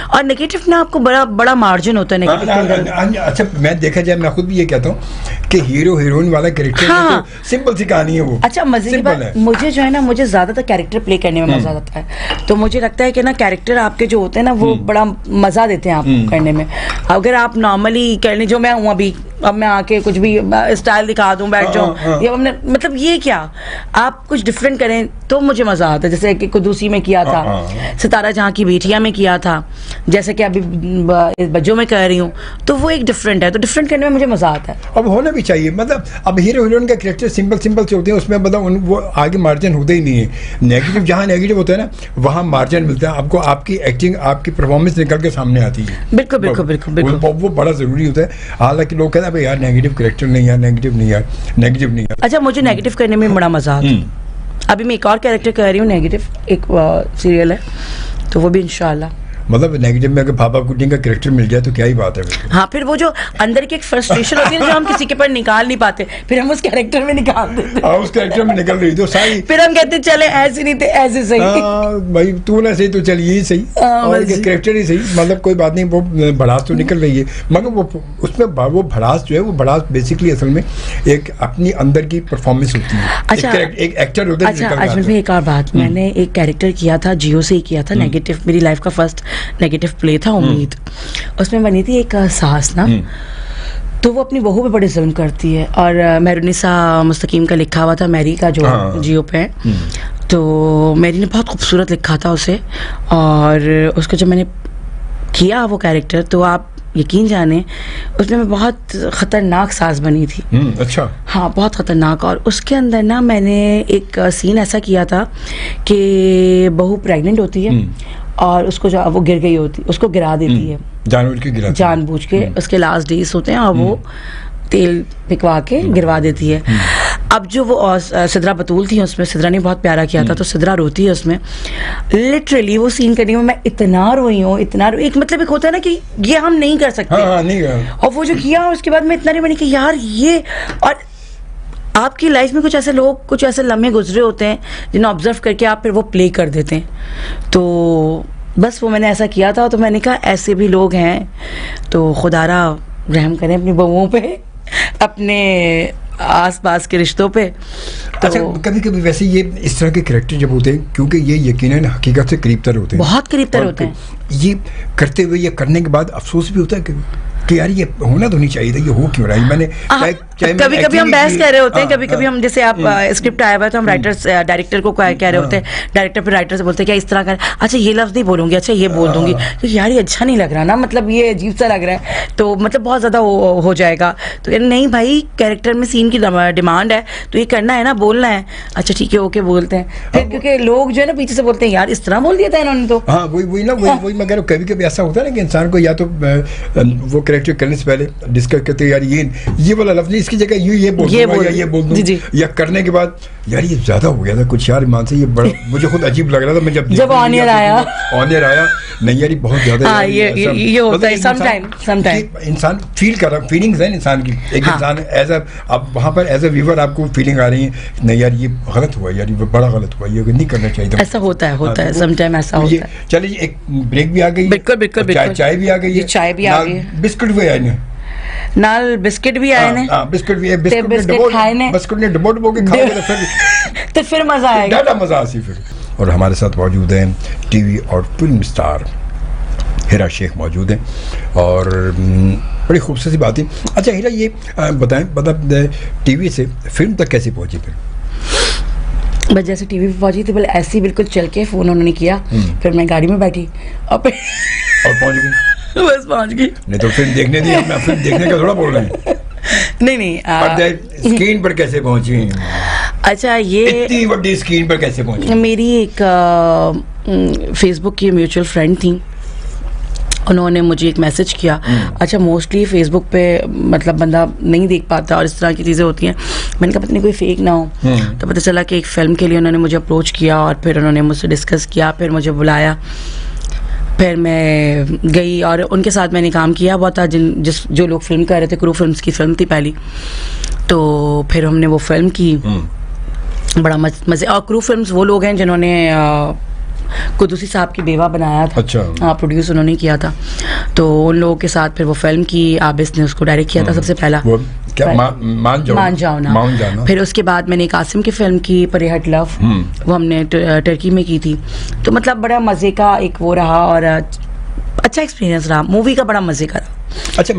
और नेगेटिव ना आपको बड़ा मार्जिन होता है नेगेटिव के अंदर। अच्छा, मैं देखा जाए, मैं खुद भी ये कहता हूँ कि हीरो हीरोइन वाला कैरेक्टर हाँ। तो सिंपल सी कहानी है वो। अच्छा, मजे की बात, मुझे जो है ना, मुझे ज्यादातर कैरेक्टर प्ले करने में मजा आता है। तो मुझे लगता है कि ना कैरेक्टर आपके जो होते हैं ना वो बड़ा मजा देते हैं आपको करने में। अगर आप नॉर्मली करने, जो मैं हूँ अभी, अब मैं आके कुछ भी स्टाइल दिखा दूं, बैठ जाऊं, या हमने मतलब ये क्या, आप कुछ डिफरेंट करें तो मुझे मजा आता है। जैसे कि कुदूसी में किया था, सितारा जहां की बेटियां में किया था, जैसे कि अभी बज्जों में कर रही हूँ, तो वो एक डिफरेंट है। तो डिफरेंट करने में मुझे मजा आता है। अब होना भी चाहिए, मतलब अब हीरो हीरोइन का कैरेक्टर सिंपल से होते हैं, उसमें मतलब वो आगे मार्जिन होते ही नहीं है। नेगेटिव जहाँ नेगेटिव होता है ना, वहाँ मार्जिन मिलता है आपको, आपकी एक्टिंग आपकी परफॉर्मेंस निकल के सामने आती है। बिल्कुल बिल्कुल बिल्कुल बिल्कुल, वो बड़ा जरूरी होता है। हालांकि लोग कहते हैं यार नेगेटिव कैरेक्टर नहीं, यार नेगेटिव नहीं, यार नेगेटिव नहीं। अच्छा, मुझे नेगेटिव करने में बड़ा मजा आता है। अभी मैं एक और कैरेक्टर कर रही हूँ नेगेटिव, एक सीरियल है, तो वो भी इंशाल्लाह। मतलब नेगेटिव में अगर पापा कुटिंग का कैरेक्टर मिल जाए तो क्या ही बात है। हाँ, फिर वो जो अंदर की एक फ्रस्ट्रेशन होती है जो हम किसी के पर निकाल नहीं पाते, फिर हम उस कैरेक्टर में निकाल देते हैं। उस कैरेक्टर में निकल रही तो सही, फिर हम कहते चले ऐसे नहीं थे ऐसे सही। भाई तू ना सही तो चल यही सही, और कैरेक्टर ही सही, मतलब कोई बात नहीं, वो भड़ास तो निकल रही है, मगर वो उसमें वो भड़ास जो है, वो भड़ास बेसिकली असल में एक अपनी अंदर की परफॉर्मेंस होती है। अच्छा, एक एक्टर होता है। अच्छा, अजमल भाई एक और बात, मैंने एक कैरेक्टर किया था, जियो से ही किया था, नेगेटिव, मेरी लाइफ का फर्स्ट नेगेटिव प्ले था उम्मीद। उसमें बनी थी एक सास ना, तो वो अपनी बहू पे बड़े जुल्म करती है, और मेहरुनिसा मुस्तकीम का लिखा हुआ था, मैरी का जो जियो पे है, तो मैरी ने बहुत खूबसूरत लिखा था उसे, और उसको जब मैंने किया वो कैरेक्टर, तो आप यकीन जाने उसमें मैं बहुत ख़तरनाक सास बनी थी। अच्छा, हाँ, बहुत ख़तरनाक। और उसके अंदर ना मैंने एक सीन ऐसा किया था कि बहू प्रेग्नेंट होती है और उसको जो वो गिर गई होती, उसको गिरा देती है, जानबूझ के उसके लास्ट डेज होते हैं, और वो तेल पिघवा के गिरवा देती है। अब जो वो सिद्रा बतूल थी उसमें, सिद्रा ने बहुत प्यारा किया था, तो सिद्रा रोती है उसमें। लिटरली वो सीन करने में मैं इतना रोई हूँ, एक मतलब एक होता है ना कि ये हम नहीं कर सकते। नहीं। और वो जो किया, उसके बाद मैं इतना नहीं बनी कि यार ये, और आपकी लाइफ में कुछ ऐसे लोग, कुछ ऐसे लम्हे गुजरे होते हैं जिन्हें ऑब्जर्व करके आप फिर वो प्ले कर देते हैं। तो बस वो मैंने ऐसा किया था, तो मैंने कहा ऐसे भी लोग हैं, तो खुदारा रहम करें अपनी बहुओं पे, अपने आसपास के रिश्तों पे। तो अच्छा, कभी कभी वैसे ये इस तरह के कैरेक्टर जब होते हैं, क्योंकि ये यकीनन हकीकत से करीब तर होते हैं, बहुत करीब तर होते हैं, ये करते हुए, ये करने के बाद अफसोस भी होता है कि यार ये होना तो नहीं चाहिए था, ये हो क्यों रहा है। मैंने कभी कभी हम बहस कर रहे होते हैं, कभी कभी हम जैसे आप स्क्रिप्ट आया हुआ है तो हम राइटर्स डायरेक्टर को कह रहे होते हैं, डायरेक्टर फिर राइटर से बोलते हैं क्या इस तरह का, अच्छा ये लफ्ज नहीं बोलूंगी, अच्छा ये बोल दूंगी, तो यार ये अच्छा नहीं लग रहा ना, मतलब ये अजीब सा लग रहा है, तो मतलब बहुत ज़्यादा हो जाएगा, तो यार नहीं भाई कैरेक्टर में सीन की डिमांड है तो ये करना है ना, बोलना है, अच्छा ठीक है ओके बोलते हैं, फिर क्योंकि लोग जो है ना पीछे से बोलते हैं यार इस तरह बोल दिया था इन्होंने तो। हाँ वही ना, वही मैं कह रहा हूँ, कभी कभी ऐसा होता है ना कि इंसान को या तो वो कैरेक्टर करने से पहले डिस्कस करते हैं यार ये वाला लफ्ज नहीं, इसकी जगह ये बोल दूं, या करने के बाद यार ये ज्यादा हो गया था कुछ यार, मान से ये बड़ा मुझे खुद अजीब लग रहा था, मैं जब ऑनियर आया नहीं यार ये बहुत ज्यादा ये होता है समटाइम, इंसान फील कर रहा, फीलिंग्स है इंसान की, एक इंसान एज अब वहाँ पर एज अ व्यूअर आपको फीलिंग आ रही है नहीं यार ये गलत हुआ, यार ये बड़ा गलत हुआ, ये नहीं करना चाहिए था, ऐसा होता है समटाइम ऐसा होता है। चलिए एक ब्रेक भी आ गई, बिल्कुल चाय भी आ गई है, चाय भी आ गई, बिस्कुट भी आए ने, नाल बिस्किट भी आए ने, बिस्कुट भी है, बिस्कुट खाए ने, बिस्कुट ने डबो के खाओगे तो फिर मजा आएगा, ज़्यादा मजा आसी फिर। और हमारे साथ मौजूद हैं टीवी और फिल्म स्टार हिरा शेख मौजूद हैं, और बड़ी खूबसूरत सी बात है। अच्छा हिरा ये बताएं, मतलब टीवी से फिल्म तक कैसे पहुंची फिर? बस जैसे टीवी पे पहुंची थी बोले ऐसे ही बिल्कुल चल के फोन उन्होंने किया, फिर मैं गाड़ी में बैठी और पहुंच गई, बस पहुंच गई। नहीं तो फिल्म देखने दी, हम फिल्म देखने का थोड़ा बोल रहे हैं। नहीं स्क्रीन पर कैसे पहुंची? अच्छा ये इतनी बड़ी स्क्रीन पर कैसे पहुंची? मेरी एक फेसबुक की म्यूचुअल फ्रेंड थी, उन्होंने मुझे एक मैसेज किया। अच्छा मोस्टली फेसबुक पे मतलब बंदा नहीं देख पाता और इस तरह की चीज़ें होती हैं, मैंने कहा पता नहीं कोई फेक ना हो, तो पता चला कि एक फ़िल्म के लिए उन्होंने मुझे अप्रोच किया और फिर उन्होंने मुझसे डिस्कस किया, फिर मुझे बुलाया, फिर मैं गई और उनके साथ मैंने काम किया बहुत था, जो लोग फिल्म कर रहे थे, क्रू फिल्म्स की फिल्म थी पहली, तो फिर हमने वो फिल्म की, बड़ा मज़े। और क्रू फिल्म्स वो लोग हैं जिन्होंने कुदूसी साहब की बेवा बनाया था, अच्छा हाँ प्रोड्यूस उन्होंने किया था, तो उन लोगों के साथ फिर वो फिल्म की, आबिस ने उसको डायरेक्ट किया था सबसे पहला, क्या मान जाओ ना। फिर उसके बाद मैंने कासिम की फिल्म की परेहट लव, वो हमने टर्की में की थी, तो मतलब बड़ा मज़े का एक वो रहा और अच्छा एक्सपीरियंस रहा, मूवी का बड़ा मज़े का रहा। अच्छा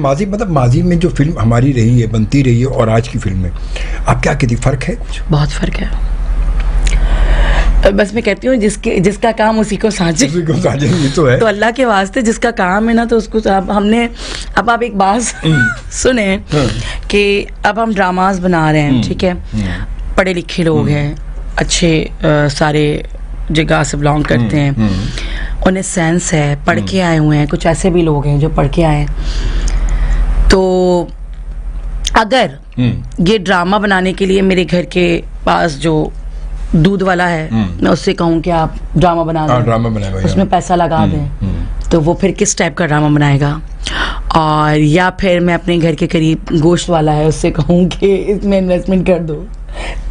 माजी में जो फिल्म हमारी रही है, बनती रही है, और आज की फिल्म में आप क्या कहती, फ़र्क है कुछ? बहुत फ़र्क है, बस मैं कहती हूँ जिसका काम उसी को साझे, ये तो है। तो अल्लाह के वास्ते जिसका काम है ना, तो उसको हमने अब आप एक बात सुने कि अब हम ड्रामास बना रहे हैं, ठीक है, पढ़े लिखे लोग हैं, अच्छे सारे जगह से बिलोंग करते हैं, उन्हें सेंस है, पढ़ के आए हुए हैं, कुछ ऐसे भी लोग हैं जो पढ़ के आए हैं, तो अगर ये ड्रामा बनाने के लिए मेरे घर के पास जो दूध वाला है, मैं उससे कहूँ कि आप ड्रामा बना दें, उसमें पैसा लगा दें, तो वो फिर किस टाइप का ड्रामा बनाएगा? और या फिर मैं अपने घर के करीब गोश्त वाला है उससे कहूँ कि इसमें इन्वेस्टमेंट कर दो,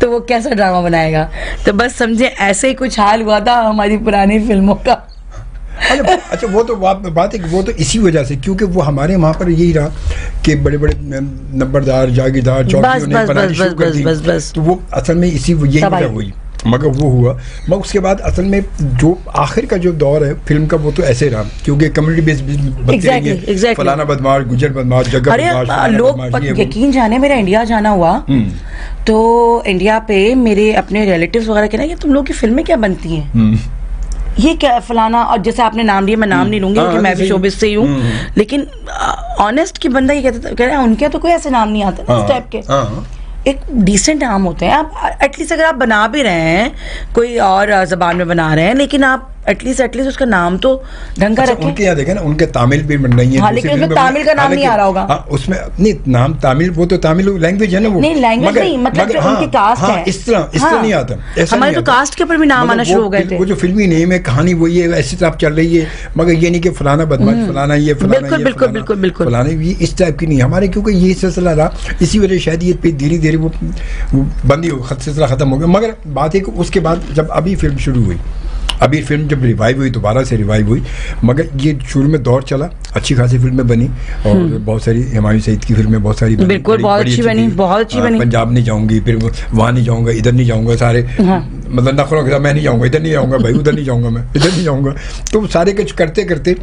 तो वो कैसा ड्रामा बनाएगा? तो बस समझे ऐसे ही कुछ हाल हुआ था हमारी पुरानी फिल्मों का। अच्छा वो तो बात है कि वो तो इसी वजह से, क्योंकि वो हमारे वहाँ पर यही रहा कि बड़े बड़े नंबरदार जागीरदार चौधरी ने बनानी शुरू कर दी, तो वो असल में इसी यही वजह हुई, मगर वो हुआ। मगर उसके बाद असल में जो आखिर का जो दौर है फिल्म का, वो तो ऐसे रहा, क्योंकि कम्युनिटी बेस्ड बनती रही है, फलाना बदमाश, गुजर बदमाश, जगह बदमाश, लोग यकीन जाने मेरा इंडिया जाना हुआ, तो इंडिया पे मेरे अपने रिलेटिव्स वगैरह कहना कि तुम लोग की फिल्में क्या बनती हैं, ये क्या फलाना, और जैसे आपने नाम लिया, मैं नाम नहीं लूंगी क्योंकि मैं भी शोबिस से ही हूँ, लेकिन ऑनेस्ट कि बंदा ये कह रहा है उनके तो कोई ऐसे नाम नहीं आता इस टाइप के, एक डिसेंट नाम होते हैं। आप एटलीस्ट अगर आप बना भी रहे हैं कोई और ज़बान में बना रहे हैं, लेकिन आप एटलीस्ट उसका नाम तो ढंग का रखें। उनके यहाँ देखें ना, उनके तामिल भी बन रही है, हाँ, लेकिन उसमें तामिल का नाम नहीं आ रहा होगा, उसमें नहीं नाम तामिल, वो तो तामिल लैंग्वेज है ना, वो नहीं लैंग्वेज नहीं, मतलब जो उनकी कास्ट है, इस तरह नहीं आता, हमारे तो कास्ट के ऊपर भी नाम आना शुरू हो गए थे। वो जो फिल्मी नेम है, कहानी वही है, ऐसी तरह चल रही है, मगर ये नहीं कि फलाना बदमाश, फलाना ये, फलाना बिल्कुल फलाना ये, इस टाइप की नहीं हमारे, क्योंकि ये सिलसिला रहा, इसी वजह शायद ये धीरे धीरे वो बंदी सिलसिला खत्म हो गया। मगर बात है कि उसके बाद जब अभी फिल्म शुरू हुई, अभी फिल्म जब रिवाइव हुई, दोबारा से रिवाइव हुई, मगर ये शुरू में दौर चला, अच्छी खासी फिल्में बनी, और बहुत सारी हुमायूं सईद की फिल्में बहुत सारी बिल्कुल बहुत अच्छी बनी, बहुत अच्छी बनी। पंजाब नहीं जाऊंगी, फिर वहाँ नहीं जाऊंगा, इधर नहीं जाऊंगा, सारे मतलब नखरों के साथ मैं नहीं जाऊँगा, इधर नहीं जाऊँगा भाई, उधर नहीं जाऊँगा, मैं इधर नहीं जाऊँगा। तो सारे कुछ करते करते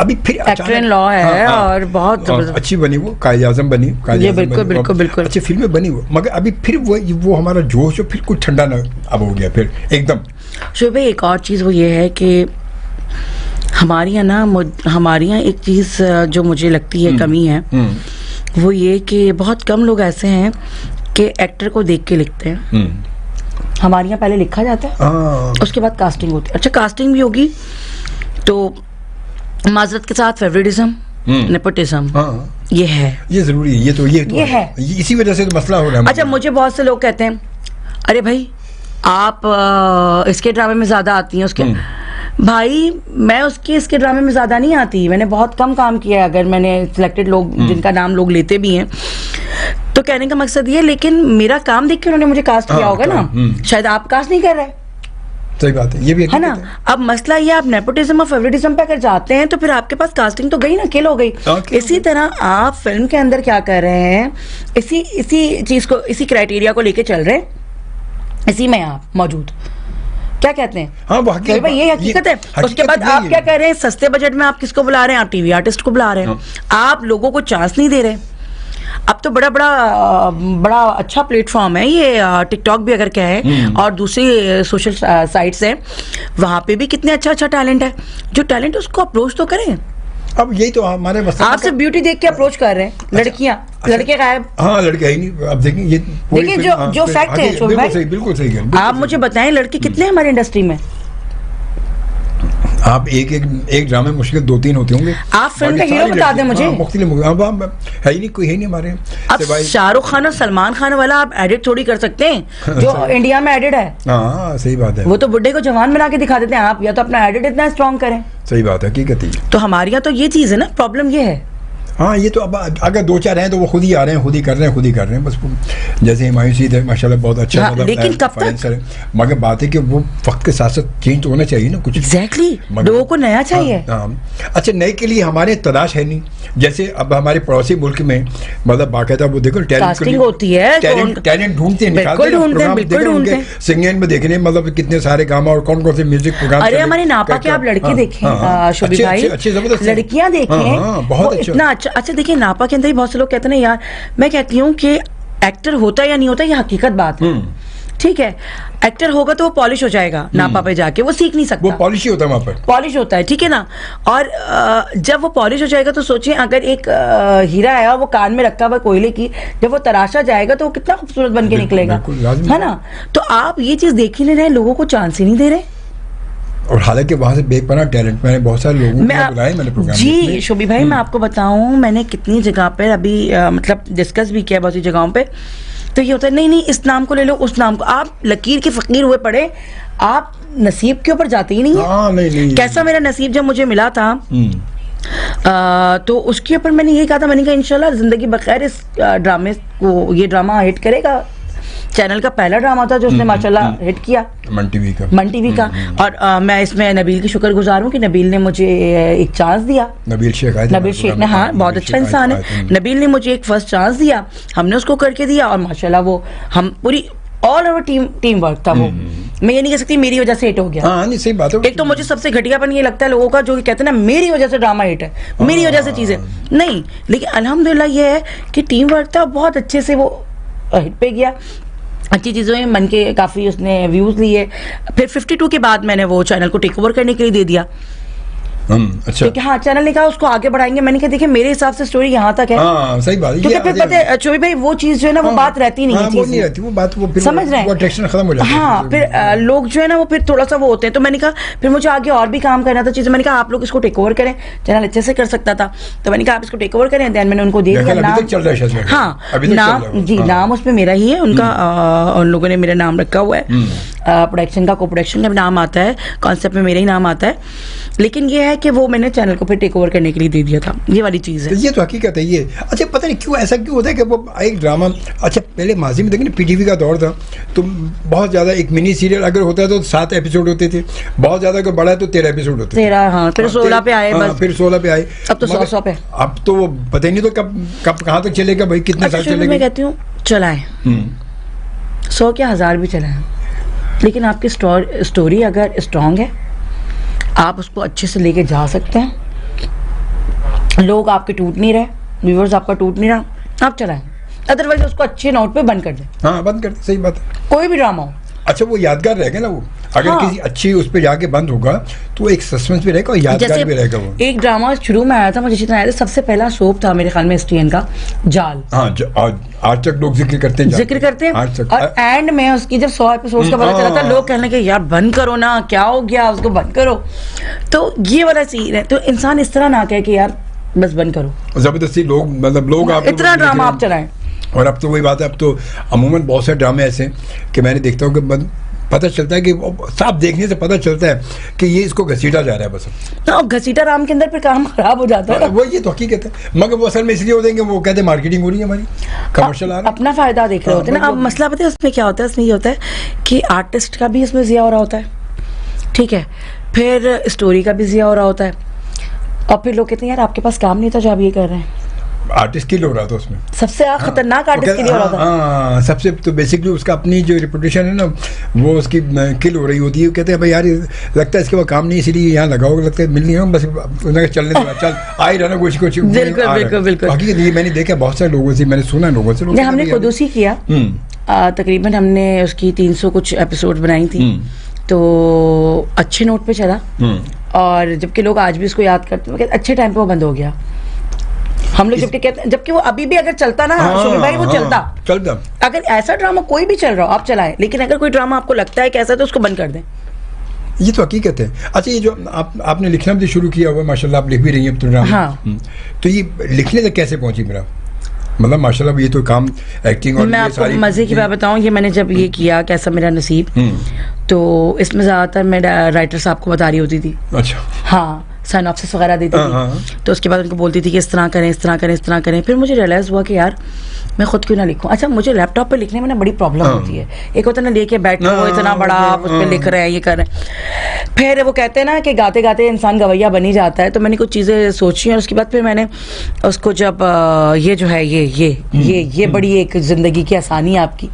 अभी फिर एक्टर इन लॉ है और बहुत अच्छी बनी वो, कायदे आज़म बनी, बिल्कुल अच्छी फिल्में बनी वो, मगर अभी फिर वो हमारा जोश फिर कुछ ठंडा ना अब हो गया फिर एकदम। शोएब भाई एक और चीज़ वो ये है कि हमारे यहाँ एक चीज़ जो मुझे लगती है कमी है, वो ये कि बहुत कम लोग ऐसे हैं कि एक्टर को देख के लिखते हैं। हमारे यहाँ पहले लिखा जाता है, उसके बाद कास्टिंग होती है। अच्छा, कास्टिंग भी होगी तो माजरत के साथ फेवरेटिज्म, नेपोटिज्म, ये है, ये जरूरी है, ये है, इसी वजह से तो मसला हो रहा है। अच्छा, मुझे बहुत से लोग कहते हैं अरे भाई आप इसके ड्रामे में ज्यादा आती हैं, उसके भाई मैं इसके ड्रामे में ज्यादा नहीं आती, मैंने बहुत कम काम किया है। अगर मैंने सिलेक्टेड लोग जिनका नाम लोग लेते भी हैं, तो कहने का मकसद ये, लेकिन मेरा काम देख के उन्होंने मुझे कास्ट किया होगा ना, शायद आप कास्ट नहीं कर रहे। सही बात है, ये भी है ना। अब मसला ये, आप नेपोटिज्म और फेवरेटिज्म पे अगर जाते हैं तो फिर आपके पास कास्टिंग तो गई ना, किल हो गई। इसी तरह आप फिल्म के अंदर क्या कर रहे हैं, इसी चीज को, इसी क्राइटेरिया को लेके चल रहे हैं, इसी में आप मौजूद, क्या कहते हैं? हाँ, भाई ये हकीकत है। उसके बाद आप क्या कर रहे हैं, सस्ते बजट में आप किसको बुला रहे हैं, आप टीवी आर्टिस्ट को बुला रहे हैं। आप लोगों को चांस नहीं दे रहे। अब तो बड़ा अच्छा प्लेटफॉर्म है ये, टिकटॉक भी अगर कहे और दूसरी सोशल साइट्स हैं, वहां पे भी कितने अच्छा टैलेंट है। जो टैलेंट है उसको अप्रोच तो करें। अब यही तो हमारे मसला, आप सिर्फ ब्यूटी देख के अप्रोच कर रहे हैं। लड़कियां, लड़के गायब। हाँ, लड़के ही नहीं। अब देखिए ये जो फैक्ट है शोएब भाई, बिल्कुल सही है। आप मुझे बताएं लड़के कितने हैं हमारी इंडस्ट्री में? आप एक ड्रामे मुश्किल 2-3 होते होंगे। आप फिल्म का हीरो बता दें मुझे। है ही नहीं, कोई है नहीं हमारे। अब शाहरुख खान और सलमान खान वाला आप एडिट थोड़ी कर सकते हैं जो इंडिया में एडिट है। हाँ, सही बात है। वो तो बुड्ढे को जवान बना के दिखा देते हैं। आप या तो अपना एडिट इतना स्ट्रॉन्ग करें। सही बात है, हकीकत ही। तो हमारे यहाँ तो ये चीज है ना, प्रॉब्लम ये है। हाँ, ये तो अब अगर 2-4 हैं तो वो खुद ही आ रहे हैं, खुद ही कर रहे हैं बस। जैसे हुमायूं सीध है माशाल्लाह, बहुत अच्छा। हाँ, लेकिन कब तक? मगर बात है कि वो वक्त के साथ साथ चेंज तो होना चाहिए ना कुछ। एग्जैक्टली, लोगों को नया चाहिए। अच्छा, नए के लिए हमारे तलाश है नहीं। जैसे अब हमारे पड़ोसी मुल्क में मतलब बाकायदा वो देखो कास्टिंग होती है, टैलेंट ढूंढते हैं, बिल्कुल सिंगिंग में देखने मतलब कितने सारे काम और कौन कौन से म्यूजिक प्रोग्राम। अरे हमारे नापा के आप लड़के देखें शोभी भाई, लड़कियां देखें, बहुत इतना अच्छा देखिए। नापा के अंदर ही बहुत से लोग कहते हैं यार, मैं कहती हूँ कि एक्टर होता है या नहीं होता, ये हकीकत बात है। ठीक है, एक्टर होगा तो वो पॉलिश हो जाएगा, नापा पे जाके वो सीख नहीं सकता। वो पॉलिश ही होता है, वहाँ पर पॉलिश होता है, ठीक है ना। और जब वो पॉलिश हो जाएगा तो सोचिए, अगर एक हीरा है वो कान में रखा हुआ कोयले की, जब वो तराशा जाएगा तो वो कितना खूबसूरत बन के निकलेगा, है ना। तो आप ये चीज देख ही नहीं रहे, लोगों को चांस ही नहीं दे रहे। और हालांकि वहाँ से बेपनाह टैलेंट, मैंने बहुत सारे लोगों को बुलाए मैंने प्रोग्राम जी शोभी भाई। मैं आपको बताऊं, मैंने कितनी जगह पर अभी मतलब डिस्कस भी किया बहुत सी जगहों पे। तो ये होता है नहीं इस नाम को ले लो, उस नाम को। आप लकीर के फकीर हुए पड़े, आप नसीब के ऊपर जाते ही नहीं है। नहीं। कैसा मेरा नसीब जब मुझे मिला था, तो उसके ऊपर मैंने यही कहा था, मैंने कहा इंशाल्लाह जिंदगी बखैर इस ड्रामे को, ये ड्रामा हिट करेगा। चैनल का पहला ड्रामा था जो उसने माशाल्लाह हिट किया, मन टीवी का। और मैं इसमें नबील की शुक्रगुजार हूँ कि नबील ने मुझे एक चांस दिया। नबील शेख ने, हाँ, बहुत अच्छा इंसान है। नबील ने मुझे एक फर्स्ट चांस दिया, हमने उसको करके दिया और माशाल्लाह वो हम पूरी ऑल ओवर टीम वर्क था वो। मैं ये नहीं कह सकती मेरी वजह से हिट हो गया। हाँ, नहीं, सही बात है। एक तो मुझे सबसे घटियापन ये लगता है लोगों का जो कहते हैं ना मेरी वजह से ड्रामा हिट है, मेरी वजह से चीजें नहीं। लेकिन अल्हम्दुलिल्लाह ये है कि टीम वर्क था, बहुत अच्छे से वो हिट पे गया। अच्छी चीज़ों में मन के काफ़ी उसने व्यूज़ लिए। फिर 52 के बाद मैंने वो चैनल को टेक ओवर करने के लिए दे दिया। अच्छा, क्योंकि हाँ चैनल ने कहा उसको आगे बढ़ाएंगे। मैंने कहा देखिए मेरे हिसाब से स्टोरी यहाँ तक है। सही बात है। क्योंकि फिर पता है शोभी भाई वो चीज जो है ना वो बात रहती नहीं है, वो नहीं रहती, वो बात वो फिर समझ रहे हैं, अट्रैक्शन खत्म हो जाता है। हाँ, फिर लोग जो है ना वो फिर थोड़ा सा वो होते हैं। तो मैंने कहा फिर मुझे आगे और भी काम करना था चीजें। मैंने कहा आप लोग इसको टेक ओवर करें, चैनल अच्छे से कर सकता था। तो मैंने कहा आप इसको टेक ओवर करें। देन मैंने उनको दे दिया नाम। हाँ, नाम जी, नाम उसमें मेरा ही है, उनका उन लोगों ने मेरा नाम रखा हुआ है। प्रोडक्शन का, को प्रोडक्शन का नाम आता है, कॉन्सेप्ट में मेरा ही नाम आता है। लेकिन ये है कि वो मैंने चैनल को फिर टेक ओवर करने के लिए दे दिया था, ये वाली चीज़ है। ये तो हकीकत है ये। अच्छा, पता नहीं क्यों ऐसा क्यों होता है कि वो एक ड्रामा, अच्छा पहले माजी में देखिए पीटीवी का दौर था तो बहुत ज़्यादा एक मिनी सीरियल अगर होता है तो 7 एपिसोड होते थे, बहुत ज़्यादा अगर बड़ा है तो 13 एपिसोड होते थे। 13, हाँ, फिर 16 पे आए, फिर 16 पे आए, अब तो 100 पे। अब तो वो पता ही नहीं तो कब कहाँ तक चलेगा भाई, कितने साल चलेगा। मैं कहती हूँ चलाएं, 100 क्या 1000 भी चलाएं। लेकिन आपकी स्टोरी अगर स्ट्रांग है, आप उसको अच्छे से लेके जा सकते हैं, लोग आपके टूट नहीं रहे, व्यूअर्स आपका टूट नहीं रहा, आप चलाएं। अदरवाइज उसको अच्छे नोट पे बंद कर दें। हाँ, बंद कर दे, सही बात है। कोई भी ड्रामा हो, अच्छा, वो यादगार रहेगा ना वो, अगर हाँ। किसी अच्छी उस पर जाके बंद होगा तो एक सस्पेंस भी रहेगा और यादगार भी रहेगा वो। एक ड्रामा शुरू में आया था, मुझे जितना आया था, सबसे पहला सोप था मेरे ख्याल में STN का, जाल। हाँ, आज तक लोग जिक्र करते हैं, आज तक। और एंड में उसकी जब 100 एपिसोड का पता चला था, लोग कहने के यार बंद करो ना, क्या हो गया, उसको बंद करो। तो ये वाला सीन है, तो इंसान इस तरह ना कहे कि यार बस बंद करो, जबरदस्ती लोग, मतलब लोग आप इतना ड्रामा आप चलाएं। और अब तो वही बात है, अब तो अमूमन बहुत सारे ड्रामे ऐसे कि मैंने देखता हूँ कि पता चलता है कि साफ देखने से पता चलता है कि ये इसको घसीटा जा रहा है बस। तो घसीटा राम के अंदर फिर काम खराब हो जाता है। वो ये तो हकीकत है, मगर वो असल में इसलिए हो देंगे, वो कहते हैं मार्केटिंग हो रही है हमारी, कमर्शियल आ रहा है, अपना फायदा देख रहे होते हैं ना। अब मसला पता है उसमें क्या होता है, उसमें ये होता है कि आर्टिस्ट का भी इसमें जिया हो रहा होता है, ठीक है, फिर स्टोरी का भी जिया हो रहा होता है, और फिर लोग कहते हैं यार आपके पास काम नहीं था जो आप ये कर रहे हैं। आर्टिस्ट किल हो रहा था उसमें, सबसे खतरनाक आर्टिस्ट किल हो रहा था। हाँ, सबसे तो बेसिकली उसका अपनी जो रिपुटेशन है ना, वो उसकी किल हो रही होती है। कहते हैं भाई यार लगता है इसके पास काम नहीं, इसलिए यहाँ लगाओ, लगता है मिल नहीं रहा, बस उन्हें चलने दो, चल आ ही रहना कुछ कुछ। बिल्कुल। बाकी ये मैंने देखा बहुत सारे लोगों से, मैंने सुना लोगों से, हमने खुदूसी किया, तकरीबन हमने उसकी 300 कुछ एपिसोड बनाई थी, तो अच्छे नोट पे चला, और जबकि लोग आज भी उसको याद करते हैं, अच्छे टाइम पे वो बंद हो गया। हम लोग जबकि कहते हैं, जबकि वो अभी भी अगर चलता ना शोभी भाई, वो चलता। अगर ऐसा ड्रामा कोई भी चल रहा हो आप चलाएं, लेकिन अगर कोई ड्रामा आपको लगता है कि ऐसा, तो उसको बंद कर दें। ये तो हकीकत है। अच्छा, ये जो आपने लिखना भी शुरू किया हुआ है, माशाल्लाह आप लिख भी रही हैं अब तो ड्रामा। हाँ। तो ये लिखने तक कैसे पहुंची मेरा, मतलब माशाल्लाह ये तो काम एक्टिंग और मैं आपको मजे की बात बताऊं, ये मैंने जब ये किया कैसा मेरा नसीब, तो इसमें ज्यादातर मैं राइटर साहब को बता रही होती थी। अच्छा। हाँ, साइनॉप्सिस वगैरह देती थी, तो उसके बाद उनको बोलती थी कि इस तरह करें, इस तरह करें, इस तरह करें। फिर मुझे रियलाइज़ हुआ कि यार मैं खुद क्यों ना लिखूं। अच्छा, मुझे लैपटॉप पे लिखने में ना बड़ी प्रॉब्लम होती है, एक होता है ना लेके बैठो, इतना बड़ा आप उस पर लिख रहे हैं, ये कर रहे हैं। फिर वो कहते हैं ना कि गाते गाते इंसान गवैया बन ही जाता है। तो मैंने कुछ चीज़ें सोची, और उसके बाद फिर मैंने उसको जब ये जो है ये बड़ी एक ज़िंदगी की आसानी है आपकी,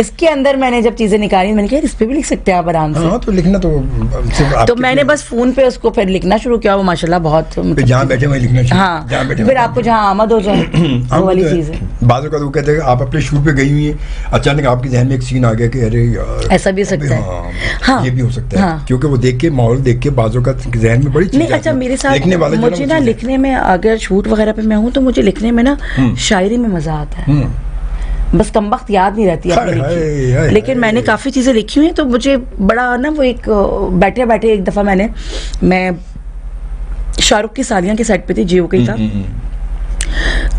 इसके अंदर मैंने जब चीज़ें निकाली, मैंने कहा इस पर भी लिख सकते हैं आप आराम से। तो लिखना तो मैंने बस फ़ोन पे उसको फिर लिखना शुरू किया, वो माशाल्लाह बहुत, जहाँ बैठे वहीं लिखना चाहिए। हाँ, फिर आपको जहाँ आमद हो जाए वो वाली चीज़ है। बात का तो कहते हैं आप अपने शूट पे गई हुई हैं, अचानक आपके जहन में एक सीन आ गया कि अरे यार ऐसा भी हो सकता है। हाँ, ये भी हो सकता है, क्योंकि वो देख के, माहौल देख के बाजों का जहन में बड़ी चीज़। नहीं, अच्छा मेरे साथ मुझे ना लिखने में, अगर शूट वगैरह पे मैं हूँ तो मुझे लिखने में ना शायरी में मजा आता है, बस कम वक्त याद नहीं रहती है, लेकिन मैंने काफ़ी चीज़ें लिखी हुई हैं, तो मुझे बड़ा ना वो एक बैठे बैठे एक दफ़ा मैं शाहरुख की सालियाँ के सेट पे थी, जियो की था,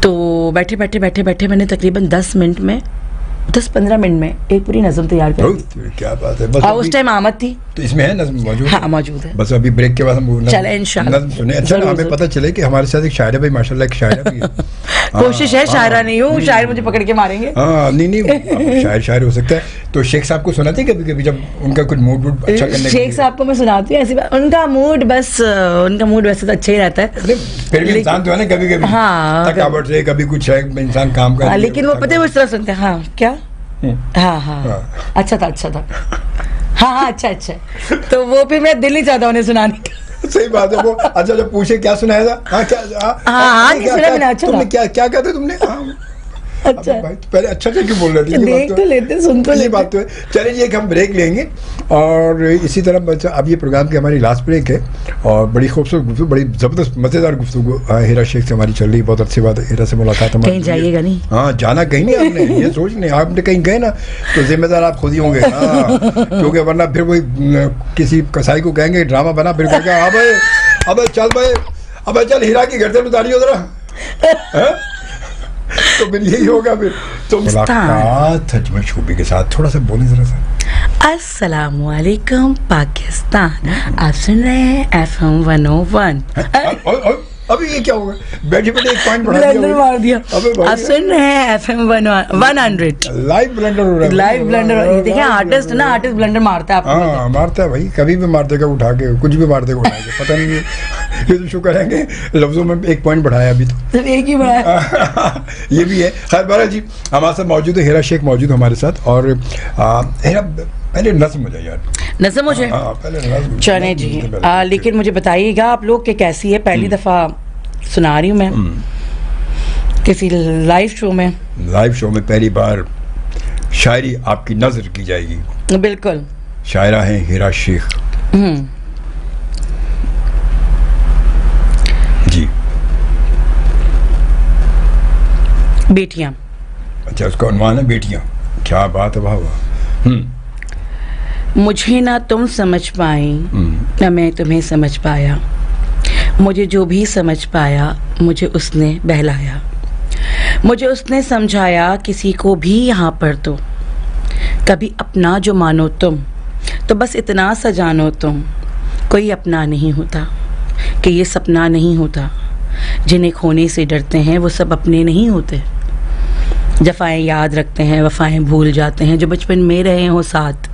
तो बैठे बैठे मैंने तकरीबन 10-15 मिनट में एक पूरी नज़म तैयार कर दी। क्या बात है। बस उस टाइम आमद थी, तो इसमें है नज़म मौजूद? हाँ, मौजूद है। बस अभी ब्रेक के बाद हम चले इंशाल्लाह नज़म सुने। अच्छा, हमें पता चले कि हमारे साथ एक शायरा भाई माशाल्लाह एक शायरा भी है। कोशिश है, शायरा नहीं हूँ, शायर मुझे पकड़ के मारेंगे। हाँ, नहीं शायर हो सकता है। तो शेख साहब को सुनाते हैं कभी कभी, जब उनका कुछ मूड अच्छा करने? शेख साहब को मैं सुनाती हूँ ऐसी बात, उनका मूड वैसे तो अच्छा ही रहता है, फिर भी इंसान तो है ना कभी कभी, हाँ, थकावट से कभी कुछ है, इंसान काम कर, लेकिन वो पता है वो इस तरह सुनते हैं, हाँ क्या, हाँ, अच्छा था, हाँ, अच्छा, तो वो फिर मेरा दिल नहीं चाहता उन्हें सुनाने का। सही बात है वो। अच्छा, जब पूछे क्या सुनाया था, हाँ क्या तुमने क्या कहते तुमने? अच्छा भाई, तो पहले अच्छा क्यों बोल रहे थे? देख तो लेते, सुन तो लेते। ये बात तो है। चलिए, ये हम ब्रेक लेंगे, और इसी तरह अब ये प्रोग्राम की हमारी लास्ट ब्रेक है, और बड़ी खूबसूरत गुफ्तगू, बड़ी ज़बरदस्त मज़ेदार गुफ्तगू हिरा शेख से हमारी चल रही है। बहुत अच्छी बात है, हिरा से मुलाकात हमारी। कहीं जाइएगा नहीं? हाँ, जाना कहीं नहीं आपने, ये सोच नहीं, आपने कहीं गए ना तो जिम्मेदार आप खुद ही होंगे। क्योंकि वरना फिर वही किसी कसाई को कहेंगे ड्रामा बना, फिर कहेंगे अब चल हिरा के घर से उतारियो जरा, तो फिर यही होगा। फिर तो मुलाकात अजमल शोभी के साथ, थोड़ा सा बोले जरा सा। अस्सलामुअलैकुम पाकिस्तान, आप सुन रहे हैं FM 101। अभी ये क्या होगा, बैठे बैठे एक पॉइंट ब्लेंडर मार दिया। आप सुन रहे हैं FM 100 लाइव ब्लेंडर हो रहा है, लाइव ब्लेंडर। देखिए आर्टिस्ट ना, आर्टिस्ट ब्लेंडर मारता है आपको। हाँ, मारता है भाई, कभी भी मार देगा उठा के, कुछ भी मार देगा उठा के, पता नहीं। ये तो शुक्र है कि लफ्जों में एक पॉइंट बढ़ाया, अभी तो एक ही बढ़ाया। ये भी है। खैर बहरहाल जी, हमारे साथ मौजूद है हिरा शेख, मौजूद हमारे साथ। और हिरा, पहले नज्म हो जाए यार। नज़म मुझे पहले नज्म। चले जी। लेकिन मुझे बताइएगा आप लोग कि कैसी है, पहली दफ़ा सुना रही हूँ मैं किसी लाइव शो में। लाइव शो में पहली बार शायरी आपकी नजर की जाएगी। बिल्कुल। शायरा हैं हीरा शेख जी। बेटियां। अच्छा, उसका उन्वान है बेटियां। क्या बात है, वाह वाह। मुझे ना तुम समझ पाई ना मैं तुम्हें समझ पाया, मुझे जो भी समझ पाया मुझे उसने बहलाया, मुझे उसने समझाया किसी को भी यहाँ पर तो कभी अपना जो मानो तुम, तो बस इतना सा जानो तुम कोई अपना नहीं होता, कि ये सपना नहीं होता, जिन्हें खोने से डरते हैं वो सब अपने नहीं होते, जफ़ाएं याद रखते हैं वफ़ाएं भूल जाते हैं, जो बचपन में रहे हो साथ,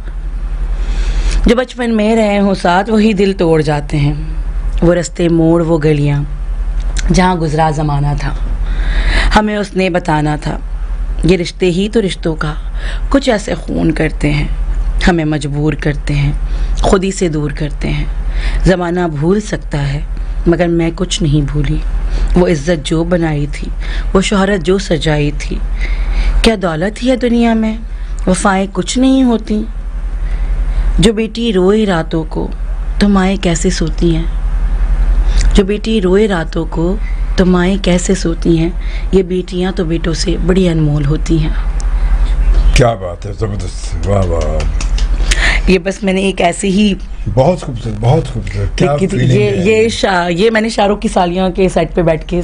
जो बचपन में रहे हो साथ वही दिल तोड़ जाते हैं, वो रास्ते मोड़ वो गलियां जहाँ गुजरा ज़माना था, हमें उसने बताना था, ये रिश्ते ही तो रिश्तों का कुछ ऐसे खून करते हैं, हमें मजबूर करते हैं, खुद ही से दूर करते हैं, ज़माना भूल सकता है मगर मैं कुछ नहीं भूली, वो इज़्ज़त जो बनाई थी, वो शोहरत जो सजाई थी, क्या दौलत ही है दुनिया में, वफ़ाएं कुछ नहीं होती, जो बेटी रोए रातों को तो माएँ कैसे सोती हैं, जो बेटी रोए रातों को तो माएँ कैसे सोती हैं, ये बेटियां तो बेटों से बड़ी अनमोल होती हैं। क्या बात है, ज़बरदस्त, वाह वाह। ये बस मैंने एक ऐसे ही बहुत खूबसूरत, बहुत खूबसूरत। क्या फीलिंग है। ये मैंने शाहरुख की सालियों के सेट पे बैठ के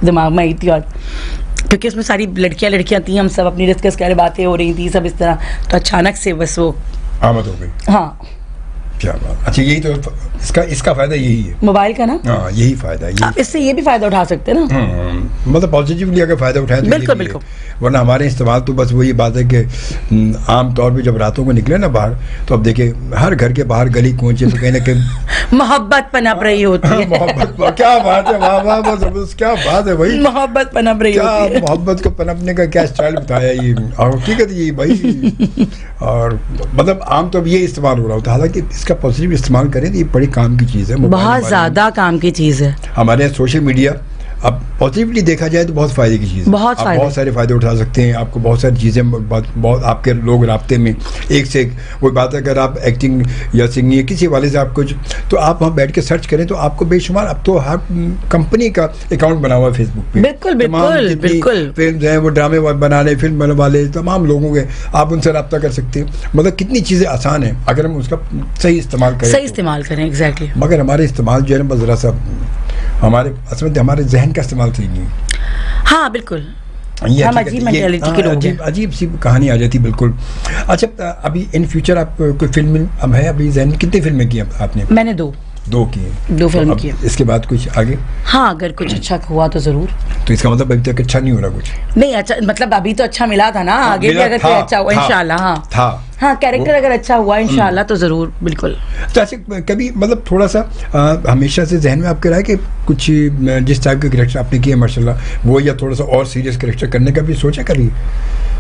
दिमाग में आई थी, और क्योंकि उसमें सारी लड़कियां थी, हम सब अपनी डिस्कस कर बातें हो रही थी सब इस तरह, तो अचानक से बस वो आमद हो गई। हाँ, क्या बात। अच्छा, यही तो इसका फायदा यही है मोबाइल का ना। हाँ, यही फायदा है। आप इससे ये भी फायदा उठा सकते हैं ना, मतलब पॉजिटिवली अगर फायदा उठाए तो बिल्कुल बिल्कुल। वरना हमारे इस्तेमाल तो बस वही बात है कि आम तौर पे जब रातों को निकले ना बाहर, तो अब देखिए हर घर के बाहर गली कूचे तो कहीं ना कहीं मोहब्बत पनप रही होती है। मोहब्बत, क्या बात है, वाह वाह वाह, जबरदस्त, क्या बात है भाई, मोहब्बत पनप रही होती है। मोहब्बत को पनपने का क्या स्टाइल बताया ये, और हकीकत ये भाई। और मतलब आम तौर ये इस्तेमाल हो रहा होता है, हालांकि इसका पॉजिटिव इस्तेमाल करें तो ये बड़ी काम की चीज़ है, बहुत ज़्यादा काम की चीज़ है। हमारे यहाँ सोशल मीडिया अब पॉजिटिवली देखा जाए तो बहुत फ़ायदे की चीज़ है, बहुत सारे फ़ायदे उठा सकते हैं, आपको बहुत सारी चीज़ें, बहुत आपके लोग राब्ते में एक से एक, वो बात है अगर आप एक्टिंग या सिंगिंग या किसी वाले से आप कुछ, तो आप वहाँ बैठ के सर्च करें तो आपको बेशुमार, अब तो हर कंपनी का अकाउंट बना हुआ है फेसबुक पे, बिल्कुल बिल्कुल बिल्कुल, फिल्म हैं वो ड्रामे बना रहे, फिल्म वाले तमाम लोगों के आप उनसे रब्ता कर सकते हैं, मतलब कितनी चीज़ें आसान हैं अगर हम उसका सही इस्तेमाल करें, एग्जैक्टली। मगर हमारे इस्तेमाल जो है ना, बस ज़रा सा असल में हमारे जहन का इस्तेमाल सही नहीं। हाँ बिल्कुल, हम अजीब मेंटालिटी के लोग हैं, अजीब सी कहानी आ जाती बिल्कुल। अच्छा, अभी इन फ्यूचर आप कोई फिल्म अब है अभी जहन में, कितनी फिल्में की आपने? मैंने दो की है, 2 फिल्म की है। इसके बाद कुछ आगे? हाँ, अगर कुछ अच्छा हुआ तो जरूर। तो इसका मतलब अभी तक अच्छा नहीं हो रहा कुछ? नहीं, अच्छा मतलब अभी तो अच्छा मिला था ना, आगे भी अगर कोई अच्छा हुआ इंशाल्लाह। हाँ, कैरेक्टर अगर अच्छा हुआ इंशाल्लाह तो जरूर, बिल्कुल। तो ऐसे कभी मतलब थोड़ा सा हमेशा से जहन में आपके रहा है कि कुछ जिस टाइप के कैरेक्टर आपने किए माशाल्लाह, वो या थोड़ा सा और सीरियस कैरेक्टर करने का भी सोचा कभी?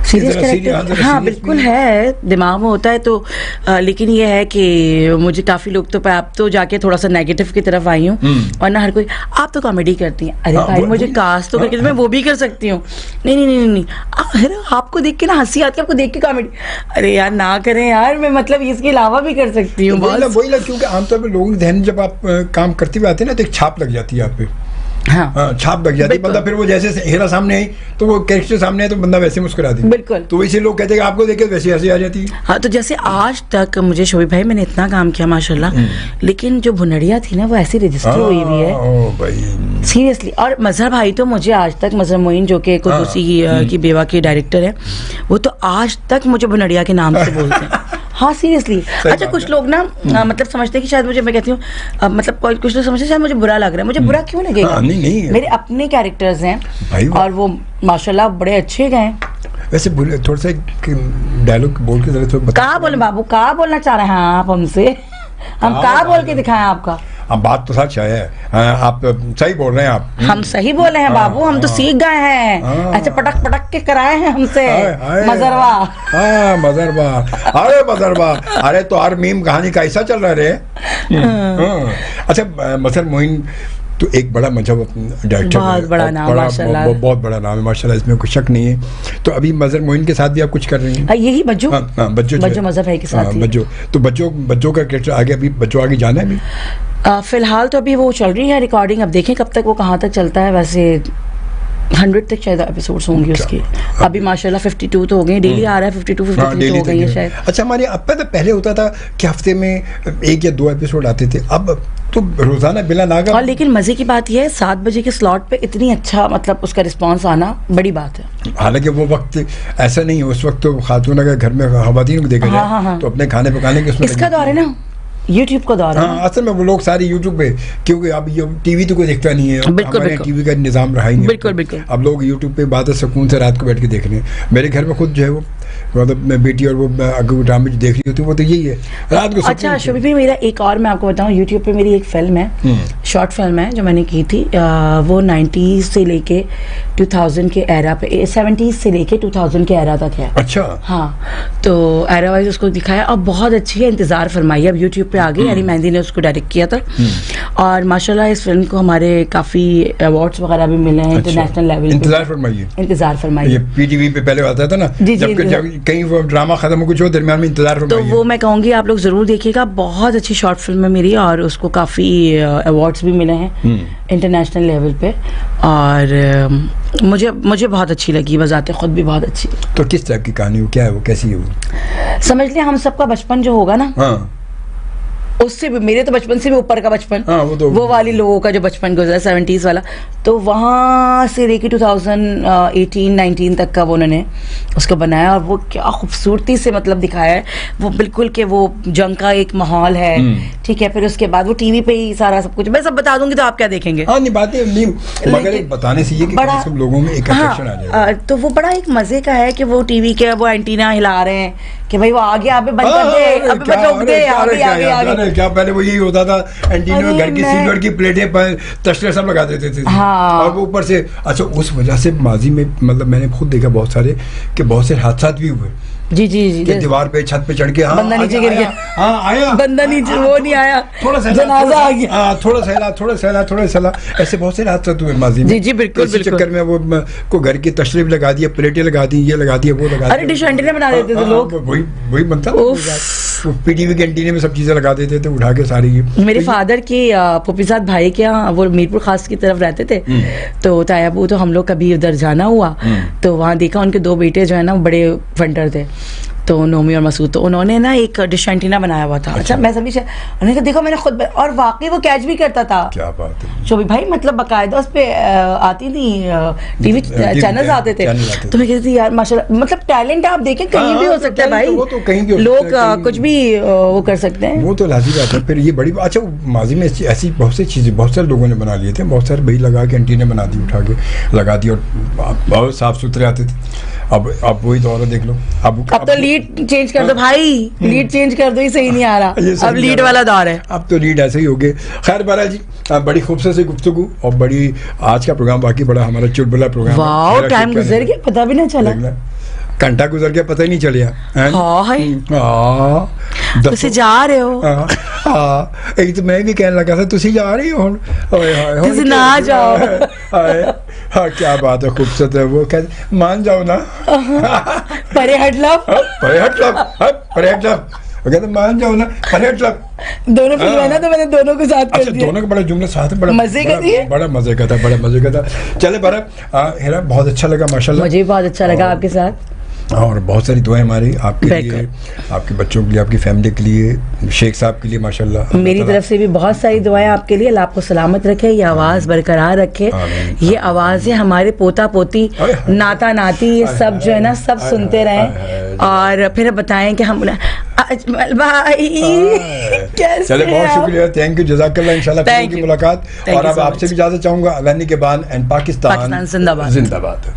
सीरियस कैरेक्टर, हाँ बिल्कुल है, दिमाग में होता है तो लेकिन ये है कि मुझे काफ़ी लोग तो आप तो जाके थोड़ा सा नेगेटिव की तरफ आई हूँ, और ना हर कोई आप तो कॉमेडी करती हैं, अरे भाई मुझे कास्ट तो करके मैं वो भी कर सकती हूँ, नहीं अरे आपको देख के ना हंसी आती है, आपको देख के कॉमेडी, अरे यार ना करें यार, मैं मतलब इसके अलावा भी कर सकती हूँ। वही लग, क्योंकि आमतौर पर लोगों के ध्यान जब आप काम करते हुए आते हैं ना तो एक छाप लग जाती है आप पे। हाँ, छाप लग जाती है, बंदा फिर वो जैसे हीरा सामने आई तो वो कैरेक्टर सामने आई तो बंदा वैसे मुस्कुरा दी, बिल्कुल, तो इसे लोग कहते हैं आपको देख के वैसे हंसी आ जाती है। हाँ, तो जैसे आज तक मुझे शोएब भाई मैंने इतना काम किया माशाल्लाह, लेकिन जो भुनड़िया थी ना वो ऐसी रजिस्टर हुई हुई है सीरियसली। और मजहर भाई तो मुझे आज तक, मजहर मोइन जो कि कुदूसी की बेवा के डायरेक्टर है, वो तो आज तक मुझे भुनड़िया के नाम से बोलते हैं। हाँ सीरियसली। अच्छा, कुछ लोग ना मतलब समझते हैं कि शायद मुझे, मैं कहती हूँ मतलब कुछ लोग समझते हैं शायद मुझे बुरा लग रहा है, मुझे बुरा क्यों लगेगा? नहीं, मेरे अपने कैरेक्टर्स हैं और वो माशाल्लाह बड़े अच्छे गए। वैसे थोड़ा सा डायलॉग बोल के जरा थोड़ा कहाँ बोले बाबू, कहाँ बोलना चाह रहे हैं आप हमसे? हम कहाँ बोल के दिखाएं आपका? अब बात तो सच है, आप सही बोल रहे हैं आप। हम सही बोले हैं बाबू, हम तो सीख गए हैं, ऐसे पटक पटक के कराए हैं हमसे मजरवा। हाँ मजरवा, अरे मजरवा, अरे तो हर मीम कहानी का ऐसा चल रहा है रे। अच्छा मजहर मोइन तो एक बड़ा मजहब डायरेक्टर, बहुत बड़ा नाम माशाल्लाह, बहुत बड़ा नाम है माशाल्लाह, इसमें कोई शक नहीं है। तो अभी मजहर मोइन के साथ भी आप कुछ कर रही हैं? यही बज्जो, बज्जो मजहब है के साथ। बज्जो, तो बज्जो का कैरेक्टर आगे, अभी बज्जो आगे जाना है अभी? फिलहाल तो अभी वो चल रही है रिकॉर्डिंग, अब देखें कब तक वो कहाँ तक चलता है। वैसे 100 तक शायद एपिसोड्स होंगे उसके। अभी माशाल्लाह 52 तो हो गए, डेली आ रहा है, 52-53 तो हो गई है शायद। अच्छा हमारे अब तो पहले होता था कि हफ्ते में 1 या 2 एपिसोड आते थे, अब तो रोजाना बिला नागा। और लेकिन मजे की बात यह है 7 बजे के स्लॉट पे इतनी अच्छा मतलब उसका रिस्पांस आना बड़ी बात है। हालांकि वो वक्त ऐसा नहीं है, उस वक्त तो खातून अगर घर में खवातीन को देखा जाए हाँ। तो अपने खाने पकाने के उसमें इसका दौर है ना, यूट्यूब का दौर है। हाँ, असल में वो लोग सारे यूट्यूब पे, क्योंकि अब ये टीवी तो कोई देखता नहीं है, हमारे टीवी का निजाम रहा ही नहीं। बिल्कुल। अब लोग यूट्यूब पे बात सुकून से रात को बैठ के देख रहे हैं। मेरे घर में खुद जो है वो मतलब मैं बेटी और वो अगर ड्रामे जो देख रही होती है वो तो यही है रात को। अच्छा शोभी भाई, मेरा एक और मैं आपको बताऊं, यूट्यूब पे मेरी एक फिल्म है, शॉर्ट फिल्म है जो मैंने की थी, वो 90s से लेके 2000 के एरा पे, 70s से लेके 2000 के एरा तक है। अच्छा हाँ, तो एरा वाइज उसको दिखाया और बहुत अच्छी है, इंतजार फरमाइए, अब यूट्यूब पे आ गई। यानी मेहंदी ने उसको डायरेक्ट किया था और माशाल्लाह इस फिल्म को हमारे काफी अवार्ड्स वगैरह भी मिले हैं इंटरनेशनल लेवल पे। इंतजार फरमाइए। ये पीटीवी पे पहले आता था ना, जब कहीं वो ड्रामा खत्म हो कुछ हो दरमियान में इंतजार फरमाइए, तो वो मैं कहूँगी आप लोग जरूर देखिएगा। बहुत अच्छी शॉर्ट फिल्म है मेरी और उसको काफी अवार्ड्स भी मिले हैं इंटरनेशनल लेवल पे और मुझे बहुत अच्छी लगी, बजाते खुद भी बहुत अच्छी। तो किस टाइप की कहानी हो, क्या है वो, कैसी है वो? समझ लिया हम सबका बचपन जो होगा ना, उससे भी मेरे तो बचपन से भी ऊपर का बचपन, वो वाली लोगों का जो बचपन गुजरा 70s वाला, तो वहाँ से लेके 2018-19 तक का वो उन्होंने उसको बनाया और वो क्या खूबसूरती से मतलब दिखाया है। वो बिल्कुल के वो जंग का एक माहौल है, ठीक है। फिर उसके बाद वो टीवी पे ही सारा सब कुछ, मैं सब बता दूंगी तो आप क्या देखेंगे। हाँ, नहीं बातें नहीं, मगर एक बताने से ये कि बड़ा सब लोगों में एक अट्रैक्शन आ जाएगा। तो वो बड़ा एक मजे का है कि वो टीवी के वो एंटीना हिला रहे हैं कि भाई वो आगे आप बंद कर दे, अब रोक दे, आगे क्या पहले वो यही होता था, एंटीना में घर की सिल्वर की प्लेटें पर तशरे सब लगा देते थे। और वो ऊपर से, अच्छा उस वजह से माजी में मतलब मैंने खुद देखा बहुत सारे कि बहुत से हादसा भी हुए। जी कि दीवार पे छत पे चढ़ के बंदा नीचे गिर गया, आया बंदा नीचे, वो नहीं आया, थोड़ा सा जनाजा आ गया, थोड़ा सहला, ऐसे बहुत से हादसा हुए माजी में। जी बिल्कुल। इसी चक्कर में वो को घर की तशरीफ लगा दिया, प्लेटें लगा दी, ये लगा दिया, वो लगा दिया। अरे डिश एंटीना बना देते थे लोग, वही बनता पीटीवी के एंटीने में सब चीजें लगा देते थे उठा के सारी। मेरे फादर के पुपीजाद भाई के यहाँ, वो मीरपुर खास की तरफ रहते थे, तो तायाबू तो हम लोग कभी उधर जाना हुआ तो वहाँ देखा उनके 2 बेटे जो है ना बड़े फंटर थे, तो नोमी और मसूद, तो उन्होंने ना एक डिश एंटीना बनाया हुआ था। अच्छा मैं सभी उन्होंने कहा देखो मैंने खुद और वाकई वो कैच भी करता था। क्या बात है शोभी भाई, मतलब बाकायदा उस पे आती थी टीवी चैनल्स आते थे, तो मैं कहती थी यार माशाल्लाह, मतलब टैलेंट आप देखें कहीं भी हो सकता है भाई, वो तो कहीं भी लोग कुछ भी वो कर सकते हैं, वो तो लाजिम बात है। फिर ये बड़ी अच्छा माजी में ऐसी बहुत सी चीजें बहुत सारे लोगों ने बना लिए थे, बहुत सारे भाई लगा के एंटीने बना दी, उठा के लगा दी और बहुत साफ सुथरे आते थे। अब वही दौर देख लो, अब तो लीड चेंज कर दो भाई, लीड चेंज कर दो, ही सही नहीं आ रहा, अब लीड वाला दौर है, अब तो लीड ऐसे ही हो गए। खैर बहरहाल जी, बड़ी खूबसूरत सी गुफ्तगू और बड़ी आज का प्रोग्राम बाकी बड़ा हमारा चुलबुला प्रोग्राम, वाह टाइम गुजर गया पता भी नहीं चला, घंटा गुजर गया पता ही नहीं चलिया। तुसी जा रहे हो? एक तो मैं भी कहने लगा था तुसी जा रही हो, तुसी ना जाओ। हाँ क्या बात है, खूबसूरत है। वो कहते मान जाओ ना, परे हट लो, परे हट लो, परे हट लो, कहते मान जाओ ना, परे हट लो। दोनों फिल्म है ना, तो मैंने दोनों को साथ कर दिया। दोनों का बड़ा जुमला साथ में, बड़ा मजे का था, बड़ा मजे का था, बड़ा मजे का था। चले बरा हेरा, बहुत अच्छा लगा माशाल्लाह, मुझे बहुत अच्छा लगा आपके साथ, और बहुत सारी दुआएं हमारी आपके लिए, आपके बच्चों के लिए, आपकी फैमिली के लिए, शेख साहब के लिए माशाल्लाह। मेरी तरफ से भी बहुत सारी दुआएं आपके लिए, अल्लाह आपको सलामत रखे, ये आवाज़ बरकरार रखे, ये आवाज़ें हमारे पोता पोती नाता नाती ये सब जो है ना सब सुनते रहें और फिर बताएं कि हम भाई कैसे। चले बहुत शुक्रिया, थैंक यू, जज़ाकल्लाह, इंशाल्लाह फिर होगी मुलाकात। और अब आपसे भी इजाज़त चाहूँगा, अलानी के बाद एंड पाकिस्तान जिंदाबाद।